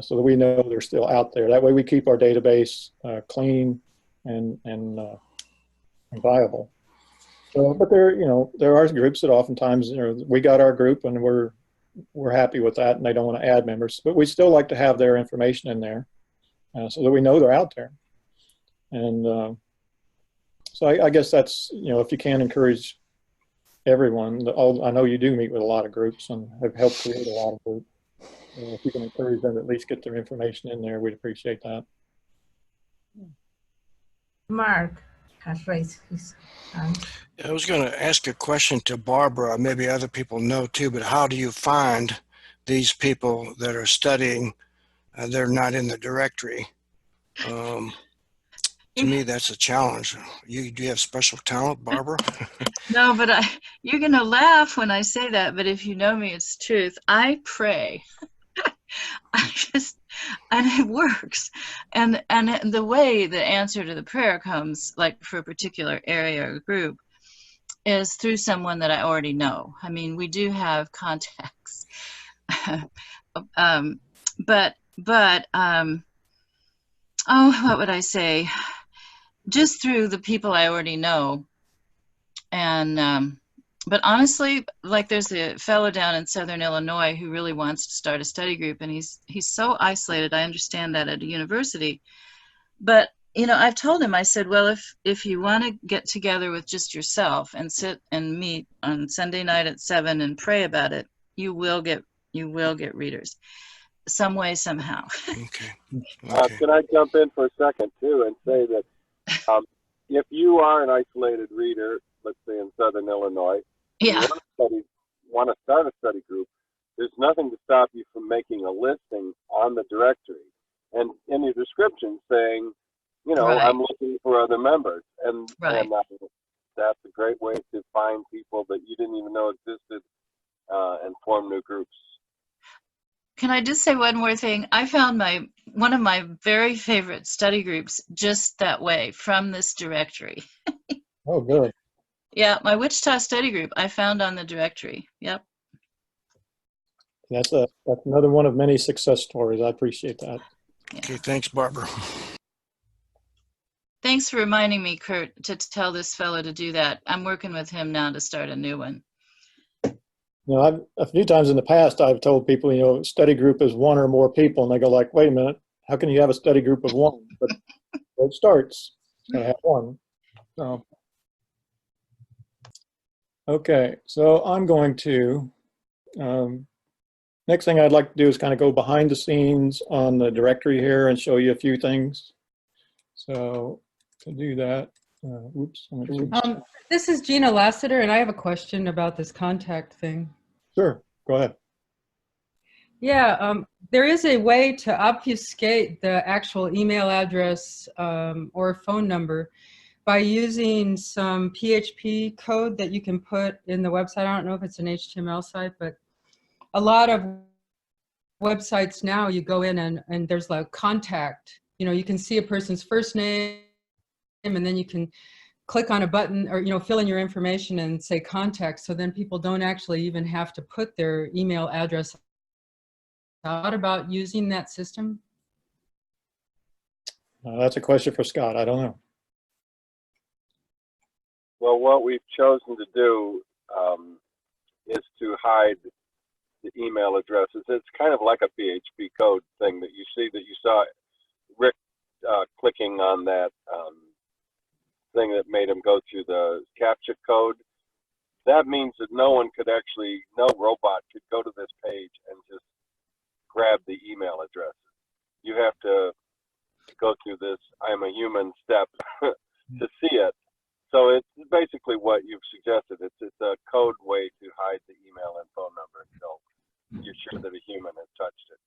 so that we know they're still out there. That way we keep our database clean and viable. So, but there are groups that oftentimes, we got our group and we're happy with that, and they don't want to add members, but we still like to have their information in there so that we know they're out there. And so I guess that's, if you can encourage everyone, I know you do meet with a lot of groups and have helped create a lot of groups. If you can encourage them to at least get their information in there, we'd appreciate that. Mark has raised his hand. I was going to ask a question to Barbara. Maybe other people know too, but how do you find these people that are studying? They're not in the directory. To me, that's a challenge. Do you have special talent, Barbara? No, but you're going to laugh when I say that, but if you know me, it's truth. I pray. And it works. And the way the answer to the prayer comes, like for a particular area or group, is through someone that I already know. I mean, we do have contacts. Oh, what would I say? Just through the people I already know. And but honestly, like there's a fellow down in Southern Illinois who really wants to start a study group, and he's so isolated. I understand that at a university, but I've told him, I said, well, if you want to get together with just yourself and sit and meet on Sunday night at 7 and pray about it, you will get readers, some way, somehow. Okay. Can I jump in for a second too and say that if you are an isolated reader, let's say in Southern Illinois, Yeah. you want to start a study group, there's nothing to stop you from making a listing on the directory and in your description saying, Right. I'm looking for other members, and Right. that's a great way to find people that you didn't even know existed and form new groups. Can I just say one more thing? I found one of my very favorite study groups just that way, from this directory. Oh, good. Yeah, my Wichita study group I found on the directory. Yep. That's another one of many success stories. I appreciate that. Yeah. Okay, thanks, Barbara. Thanks for reminding me, Kurt, to tell this fellow to do that. I'm working with him now to start a new one. You know, a few times in the past, I've told people, you know, study group is one or more people, and they go like, wait a minute, how can you have a study group of one? But it starts, it's gonna have one. So, okay, so I'm going to, next thing I'd like to do is kind of go behind the scenes on the directory here and show you a few things. So to do that, oops. This is Gina Lassiter, and I have a question about this contact thing. Sure, go ahead. Yeah, there is a way to obfuscate the actual email address or phone number by using some PHP code that you can put in the website. I don't know if it's an HTML site, but a lot of websites now, you go in and there's like contact. You know, you can see a person's first name, and then you can click on a button or, you know, fill in your information and say contact. So then people don't actually even have to put their email address. Thought about using that system? That's a question for Scott. I don't know. Well, what we've chosen to do is to hide the email addresses. It's kind of like a PHP code thing that you see, that you saw Rick clicking on that thing that made him go through the CAPTCHA code. That means that no robot could go to this page and just grab the email addresses. You have to go through this I'm a human step to see it. So it's basically what you've suggested. It's a code way to hide the email and phone number until you're sure that a human has touched it.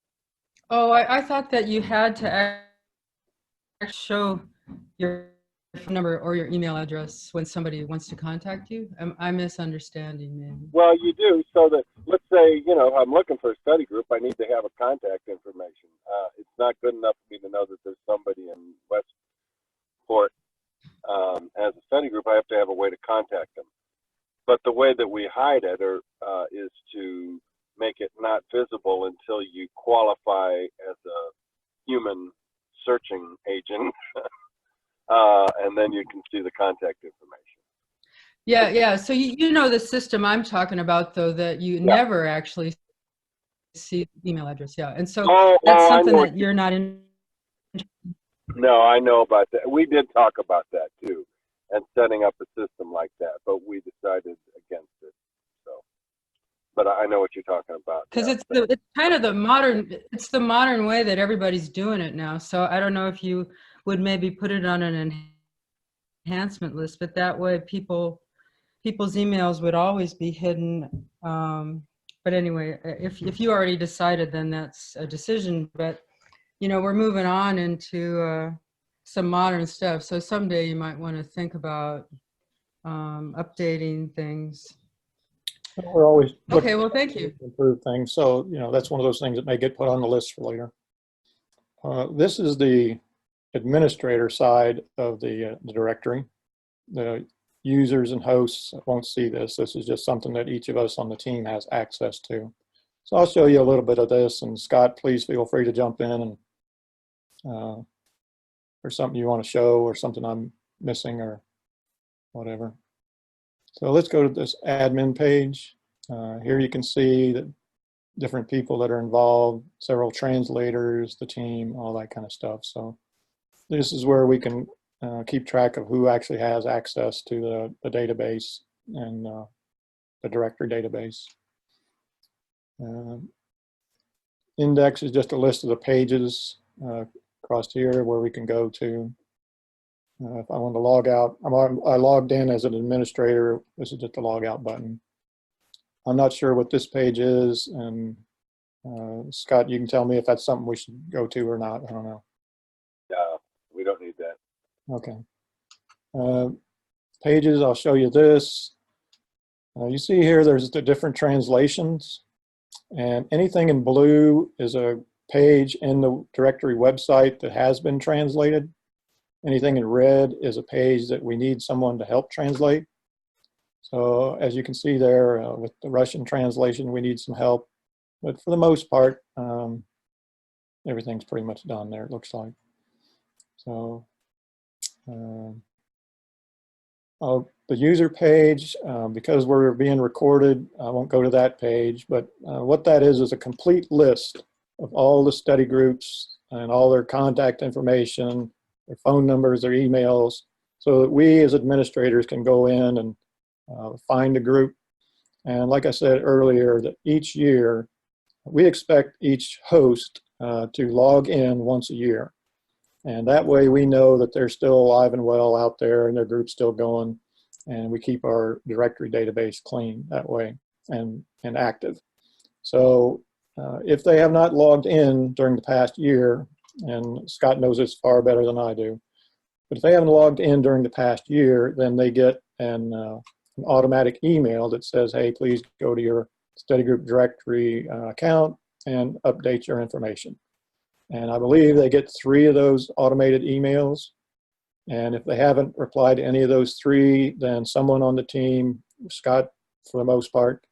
Oh, I thought that you had to actually show your phone number or your email address when somebody wants to contact you. I'm misunderstanding, maybe. Well, you do, so that, let's say, you know, I'm looking for a study group, I need to have a contact information. It's not good enough for me to know that there's somebody in Westport as a study group. I have to have a way to contact them. But the way that we hide it is to make it not visible until you qualify as a human searching agent, and then you can see the contact information. Yeah. So you know the system I'm talking about, though, that you never actually see the email address. Yeah, and so that's something that you're not in. No, I know about that. We did talk about that too, and setting up a system like that, but we decided against it. So, but I know what you're talking about. Because it's kind of the modern way that everybody's doing it now. So I don't know if you would maybe put it on an enhancement list, but that way people's emails would always be hidden. But anyway, if you already decided, then that's a decision. But you know, we're moving on into some modern stuff. So someday you might want to think about updating things. We're always okay. Well, thank you. To improve things. So, you know, that's one of those things that may get put on the list for later. This is the administrator side of the directory. The users and hosts won't see this. This is just something that each of us on the team has access to. So I'll show you a little bit of this, and Scott, please feel free to jump in and or something you want to show or something I'm missing or whatever. So let's go to this admin page. Here you can see the different people that are involved, several translators, the team, all that kind of stuff. So this is where we can keep track of who actually has access to the database and the directory database. Index is just a list of the pages across here where we can go to. If I want to log out, I logged in as an administrator. This is just the log out button. I'm not sure what this page is, and Scott, you can tell me if that's something we should go to or not. I don't know. Yeah, we don't need that. Okay. pages, I'll show you this. You see here, there's the different translations, and anything in blue is a page in the directory website that has been translated. Anything in red is a page that we need someone to help translate. So as you can see there, with the Russian translation, we need some help. But for the most part, everything's pretty much done there, it looks like. So the user page, because we're being recorded, I won't go to that page, but what that is a complete list of all the study groups and all their contact information, their phone numbers, their emails, so that we as administrators can go in and find a group. And like I said earlier, that each year, we expect each host to log in once a year. And that way we know that they're still alive and well out there and their group's still going. And we keep our directory database clean that way and active. So if they have not logged in during the past year, and Scott knows this far better than I do, but if they haven't logged in during the past year, then they get an automatic email that says, hey, please go to your study group directory account and update your information. And I believe they get 3 of those automated emails. And if they haven't replied to any of those 3, then someone on the team, Scott for the most part,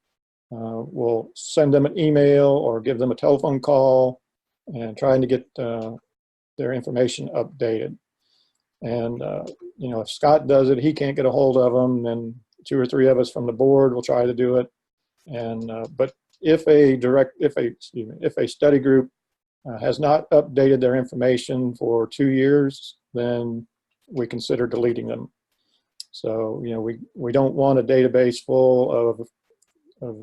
will send them an email or give them a telephone call and trying to get their information updated. And you know, if Scott does it, he can't get a hold of them, then 2 or 3 of us from the board will try to do it. And but if a study group has not updated their information for 2 years, then we consider deleting them. So, you know, we don't want a database full of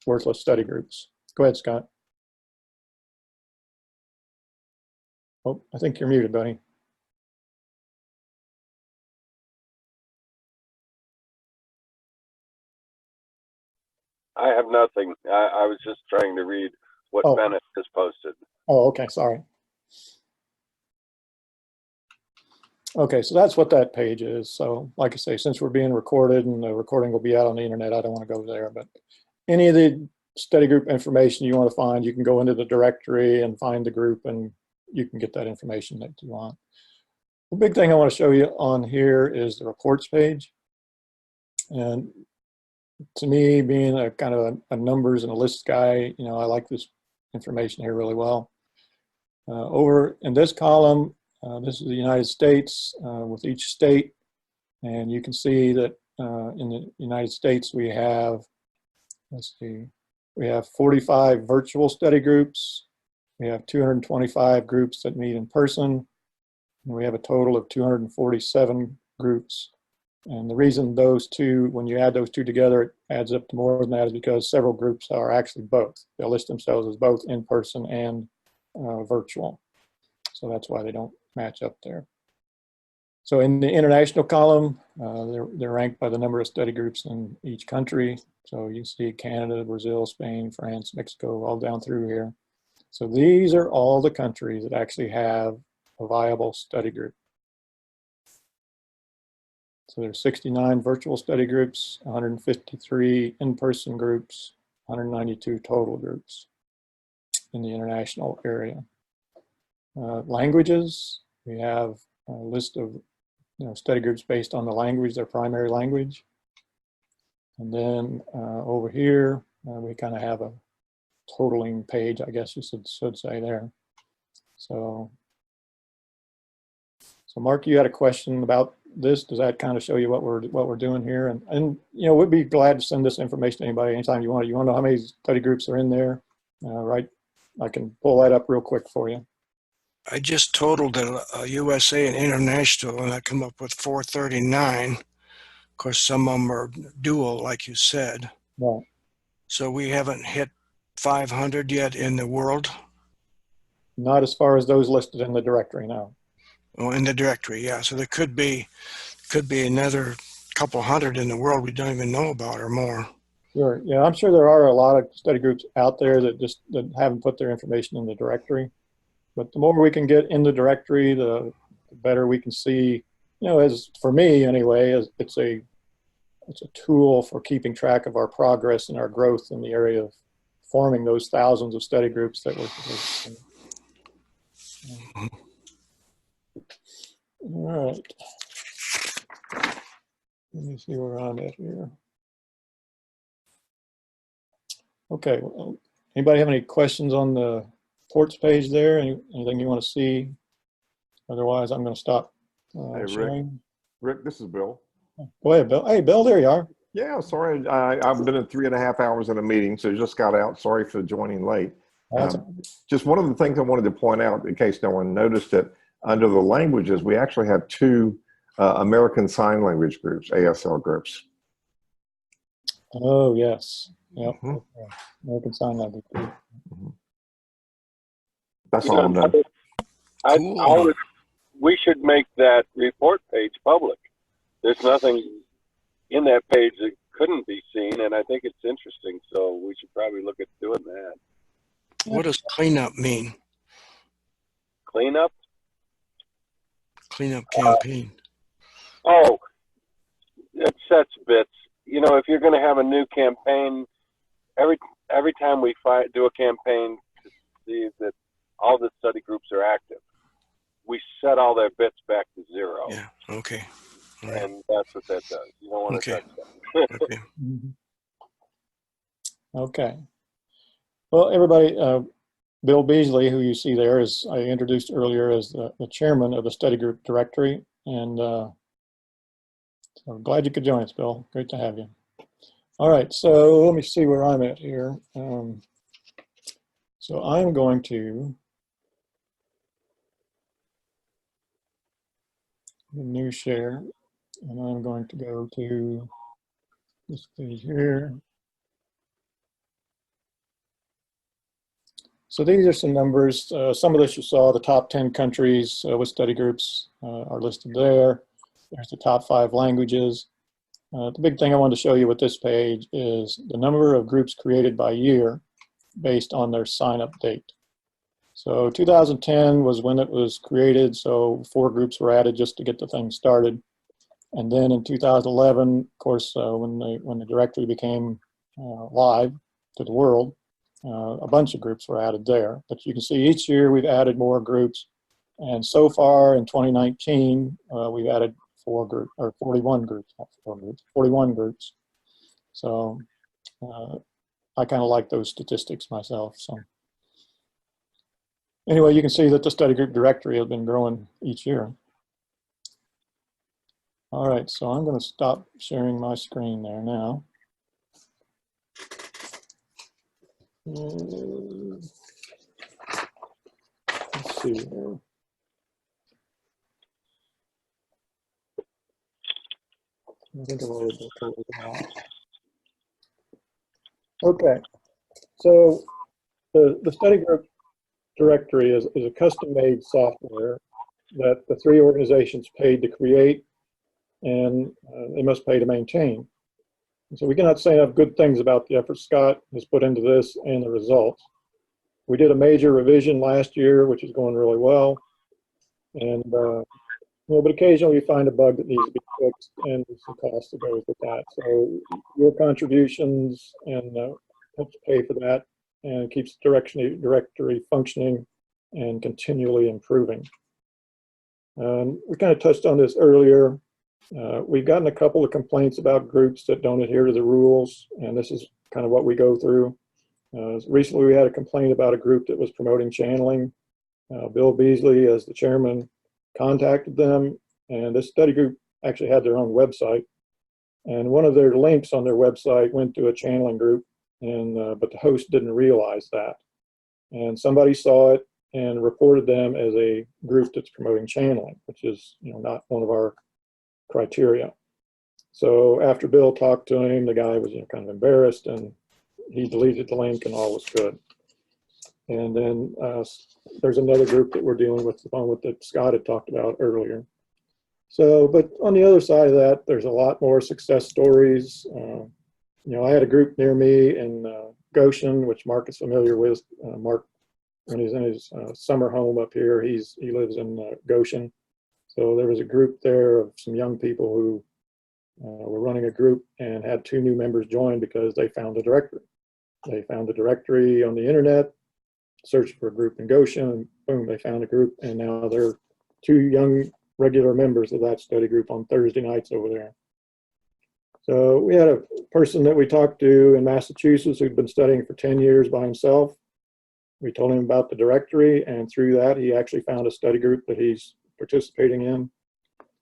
worthless study groups. Go ahead, Scott. Oh, I think you're muted, buddy. I have nothing. I was just trying to read what Bennett has posted. Oh, okay, sorry. Okay, so that's what that page is. So like I say, since we're being recorded and the recording will be out on the internet, I don't want to go there, but any of the study group information you want to find, you can go into the directory and find the group and you can get that information that you want. The big thing I want to show you on here is the reports page. And to me, being a kind of a numbers and a list guy, you know, I like this information here really well. Over in this column, this is the United States with each state, and you can see that in the United States we have, let's see, we have 45 virtual study groups, we have 225 groups that meet in person, and we have a total of 247 groups. And the reason those two, when you add those two together, it adds up to more than that is because several groups are actually both. They'll list themselves as both in person and virtual. So that's why they don't match up there. So in the international column, they're ranked by the number of study groups in each country. So you see Canada, Brazil, Spain, France, Mexico, all down through here. So these are all the countries that actually have a viable study group. So there's 69 virtual study groups, 153 in-person groups, 192 total groups in the international area. Languages, we have a list of study groups based on the language, their primary language. And then over here, we kind of have a totaling page, I guess you should say there. So Mark, you had a question about this. Does that kind of show you what we're doing here? And you know, we'd be glad to send this information to anybody anytime you want. You want to know how many study groups are in there, right? I can pull that up real quick for you. I just totaled the USA and international, and I come up with 439. Of course, some of them are dual, like you said. Right. So we haven't hit 500 yet in the world? Not as far as those listed in the directory, no. Oh, in the directory, yeah. So there could be another couple hundred in the world we don't even know about or more. Sure. Yeah, I'm sure there are a lot of study groups out there that haven't put their information in the directory. But the more we can get in the directory, the better we can see, as for me anyway, it's a tool for keeping track of our progress and our growth in the area of forming those thousands of study groups that we're all right. Let me see where I'm at here. Okay. Well, anybody have any questions on the ports page there? Anything you want to see? Otherwise, I'm going to stop Hey, sharing. Rick, this is Bill. Go ahead, Bill. Hey, Bill, there you are. Yeah, sorry. I've been in 3.5 hours in a meeting, so just got out. Sorry for joining late. Just one of the things I wanted to point out, in case no one noticed it, under the languages, we actually have 2 American Sign Language groups, ASL groups. Oh, yes. Yep. American Sign Language Group. That's all I'm done. Cool. We should make that report page public. There's nothing in that page that couldn't be seen, and I think it's interesting, so we should probably look at doing that. What does cleanup mean? Cleanup? Cleanup campaign. Oh, it sets bits. You know, if you're going to have a new campaign, every time we do a campaign to see that all the study groups are active, we set all their bits back to 0. Yeah. Okay. All right. And that's what that does. You don't want to touch that. Okay. Okay. Well, everybody, Bill Beasley, who you see there, is I introduced earlier as the chairman of the study group directory, and so I'm glad you could join us, Bill. Great to have you. All right, so let me see where I'm at here. So I'm going to new share, and I'm going to go to this page here. So these are some numbers. Some of this you saw, the top 10 countries with study groups are listed there. There's the top 5 languages. The big thing I wanted to show you with this page is the number of groups created by year based on their sign-up date. So 2010 was when it was created, so 4 groups were added just to get the thing started. And then in 2011, of course, when the directory became live to the world, a bunch of groups were added there. But you can see each year we've added more groups. And so far in 2019, we've added 41 groups, not 4 groups, 41 groups. So I kind of like those statistics myself. So anyway, you can see that the study group directory has been growing each year. All right, so I'm going to stop sharing my screen there now. Let's see here. I think I've already told you that. Okay, so the study group directory is a custom-made software that the 3 organizations paid to create, and they must pay to maintain. And so we cannot say enough good things about the effort Scott has put into this and the results. We did a major revision last year, which is going really well. And, but occasionally we find a bug that needs to be fixed, and there's some cost that goes with that. So your contributions and helps pay for that, and keeps the directory functioning and continually improving. We kind of touched on this earlier. We've gotten a couple of complaints about groups that don't adhere to the rules, and this is kind of what we go through. Recently, we had a complaint about a group that was promoting channeling. Bill Beasley, as the chairman, contacted them, and this study group actually had their own website. And one of their links on their website went to a channeling group, and but the host didn't realize that. And somebody saw it and reported them as a group that's promoting channeling, which is not one of our criteria. So after Bill talked to him, the guy was kind of embarrassed, and he deleted the link, and all was good. And then there's another group that we're dealing with, the one that Scott had talked about earlier. So, but on the other side of that, there's a lot more success stories. I had a group near me in Goshen, which Mark is familiar with. Mark, when he's in his summer home up here, he lives in Goshen. So there was a group there of some young people who were running a group and had 2 new members join because they found a directory. They found a directory on the internet, searched for a group in Goshen, and boom, they found a group, and now they're 2 young regular members of that study group on Thursday nights over there. So we had a person that we talked to in Massachusetts who'd been studying for 10 years by himself. We told him about the directory, and through that, he actually found a study group that he's participating in.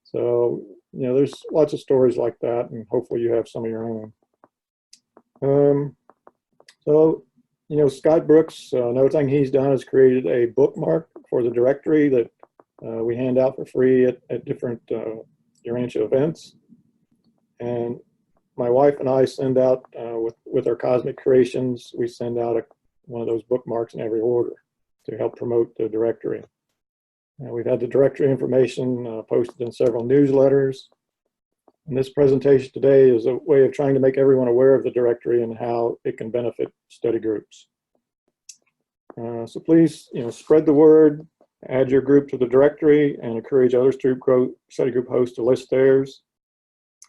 So, you know, there's lots of stories like that, and hopefully you have some of your own. So, you know, Scott Brooks, another thing he's done is created a bookmark for the directory that we hand out for free at different Urantia events. And my wife and I send out, with our Cosmic Creations, we send out one of those bookmarks in every order to help promote the directory. We've had the directory information posted in several newsletters. And this presentation today is a way of trying to make everyone aware of the directory and how it can benefit study groups. So please, you know, spread the word, add your group to the directory, and encourage other study group hosts to list theirs.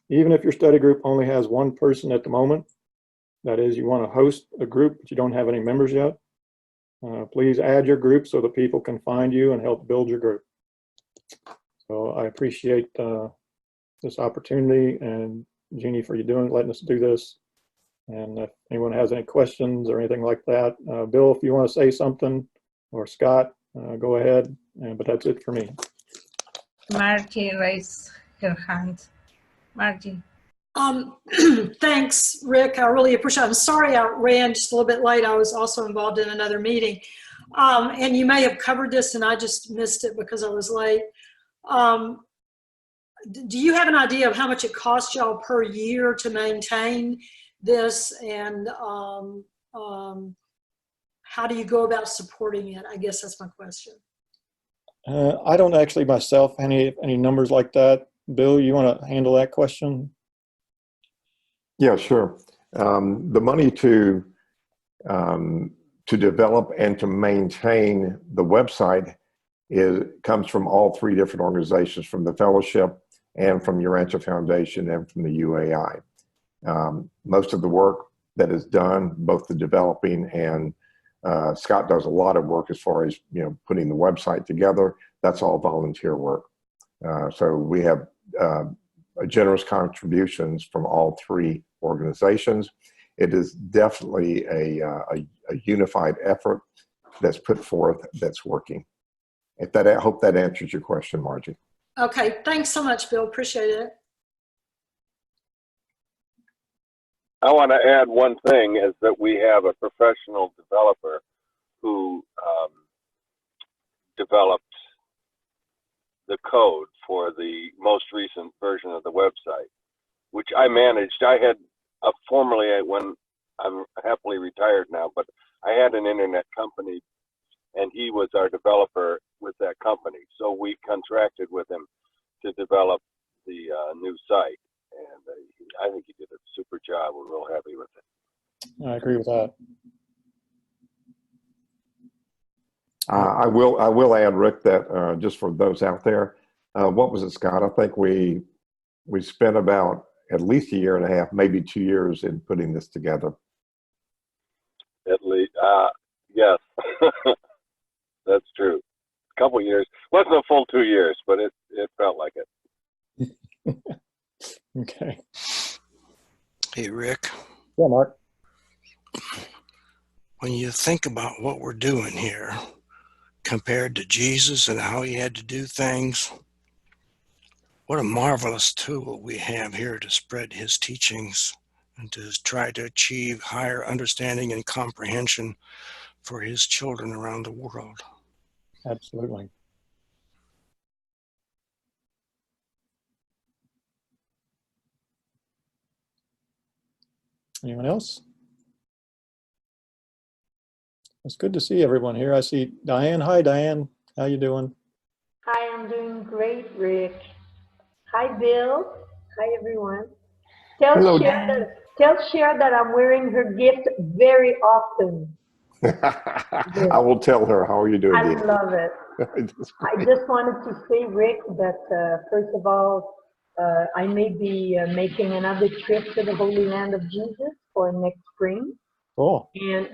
Even if your study group only has 1 person at the moment, that is, you want to host a group but you don't have any members yet, please add your group so that people can find you and help build your group. So I appreciate this opportunity, and Jeannie, for you letting us do this. And if anyone has any questions or anything like that, Bill, if you want to say something, or Scott, go ahead. But that's it for me. Margie raised her hand. Margie. Thanks, Rick. I really appreciate it. I'm sorry I ran just a little bit late. I was also involved in another meeting. And you may have covered this and I just missed it because I was late. Do you have an idea of how much it costs y'all per year to maintain this, and how do you go about supporting it? I guess that's my question. I don't actually myself any numbers like that. Bill, you want to handle that question? Yeah, sure. The money to develop and to maintain the website comes from all 3 different organizations, from the Fellowship and from Urantia Foundation and from the UAI. Most of the work that is done, both the developing and Scott does a lot of work as far as, you know, putting the website together. That's all volunteer work. So we have generous contributions from all 3 organizations. It is definitely a unified effort that's put forth that's working. I hope that answers your question, Margie. Okay, thanks so much, Bill. Appreciate it. I want to add one thing, is that we have a professional developer who developed the code for the most recent version of the website, which I managed. I had formerly, when I'm happily retired now, but I had an internet company, and he was our developer with that company. So we contracted with him to develop the new site, and I think he did a super job. We're real happy with it. I agree with that. I will add, Rick, that just for those out there, what was it, Scott? I think we spent about at least 1.5 years, maybe 2 years in putting this together. At least, yes, that's true. A couple of years. Wasn't a full 2 years, but it felt like it. Okay. Hey, Rick. Yeah, Mark. When you think about what we're doing here compared to Jesus and how he had to do things, what a marvelous tool we have here to spread his teachings and to try to achieve higher understanding and comprehension for his children around the world. Absolutely. Anyone else? It's good to see everyone here. I see Diane. Hi, Diane. How you doing? Hi, I'm doing great, Rick. Hi, Bill. Hi, everyone. Tell Cher that I'm wearing her gift very often. I will tell her. How are you doing? I love it. I just wanted to say, Rick, that first of all, I may be making another trip to the Holy Land of Jesus for next spring. Cool. And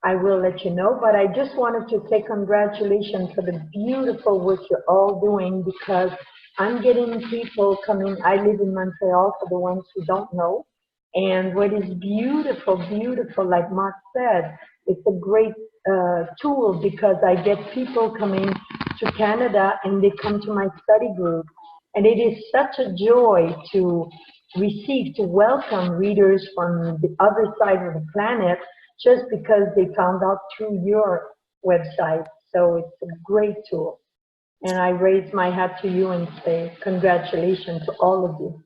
I will let you know, but I just wanted to say congratulations for the beautiful work you're all doing, because I'm getting people coming. I live in Montreal, for the ones who don't know. And what is beautiful, like Mark said, it's a great tool, because I get people coming to Canada and they come to my study group. And it is such a joy to receive, to welcome readers from the other side of the planet, just because they found out through your website. So it's a great tool. And I raise my hat to you and say congratulations to all of you.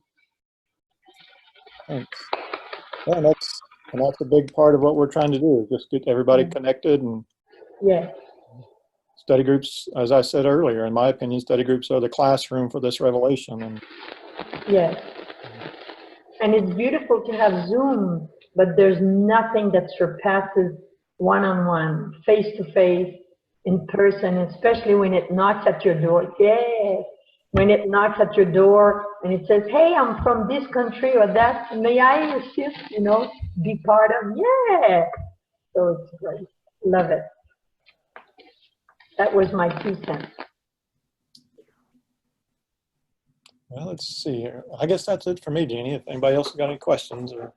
Thanks. Yeah, and that's a big part of what we're trying to do, just get everybody connected. And Yes. study groups, as I said earlier, in my opinion, study groups are the classroom for this revelation. And Yes. And it's beautiful to have Zoom, but there's nothing that surpasses one-on-one, face-to-face, in person, especially when it knocks at your door. Yes. When it knocks at your door and it says, hey, I'm from this country or that, may I assist, be part of? Yeah. So it's great. Love it. That was my 2 cents. well, let's see here. I guess that's it for me, Jeannie. If anybody else has got any questions, or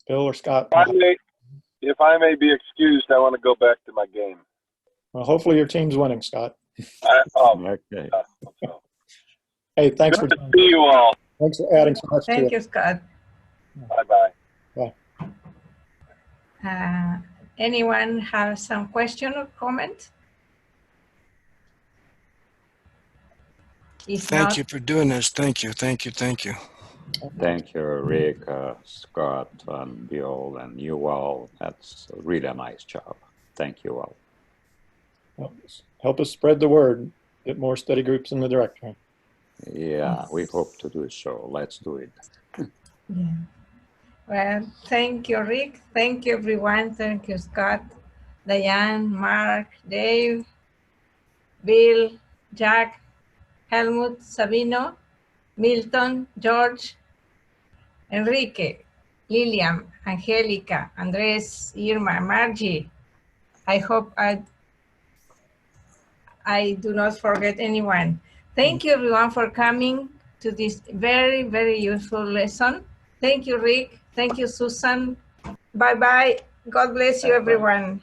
Bill or Scott. If I may be excused, I want to go back to my game. Well, hopefully your team's winning, Scott. Okay. Hey, thanks Good for to see you all. thanks for adding so much to Thank it. you, Scott. Bye-bye. Anyone have some question or comment? If Thank not, you for doing this. Thank you. Thank you. Thank you. Thank you, Rick, Scott, and Bill, and you all. That's a really nice job. Thank you all. Help us spread the word, get more study groups in the directory. Yeah, we hope to do so. Let's do it. yeah. Well, thank you, Rick. Thank you, everyone. Thank you, Scott, Diane, Mark, Dave, Bill, Jack, Helmut, Sabino, Milton, George, Enrique, Lilian, Angelica, Andres, Irma, Margie. I hope I do not forget anyone. Thank you, everyone, for coming to this very, very useful lesson. Thank you, Rick. Thank you, Susan. Bye-bye. God bless you, everyone.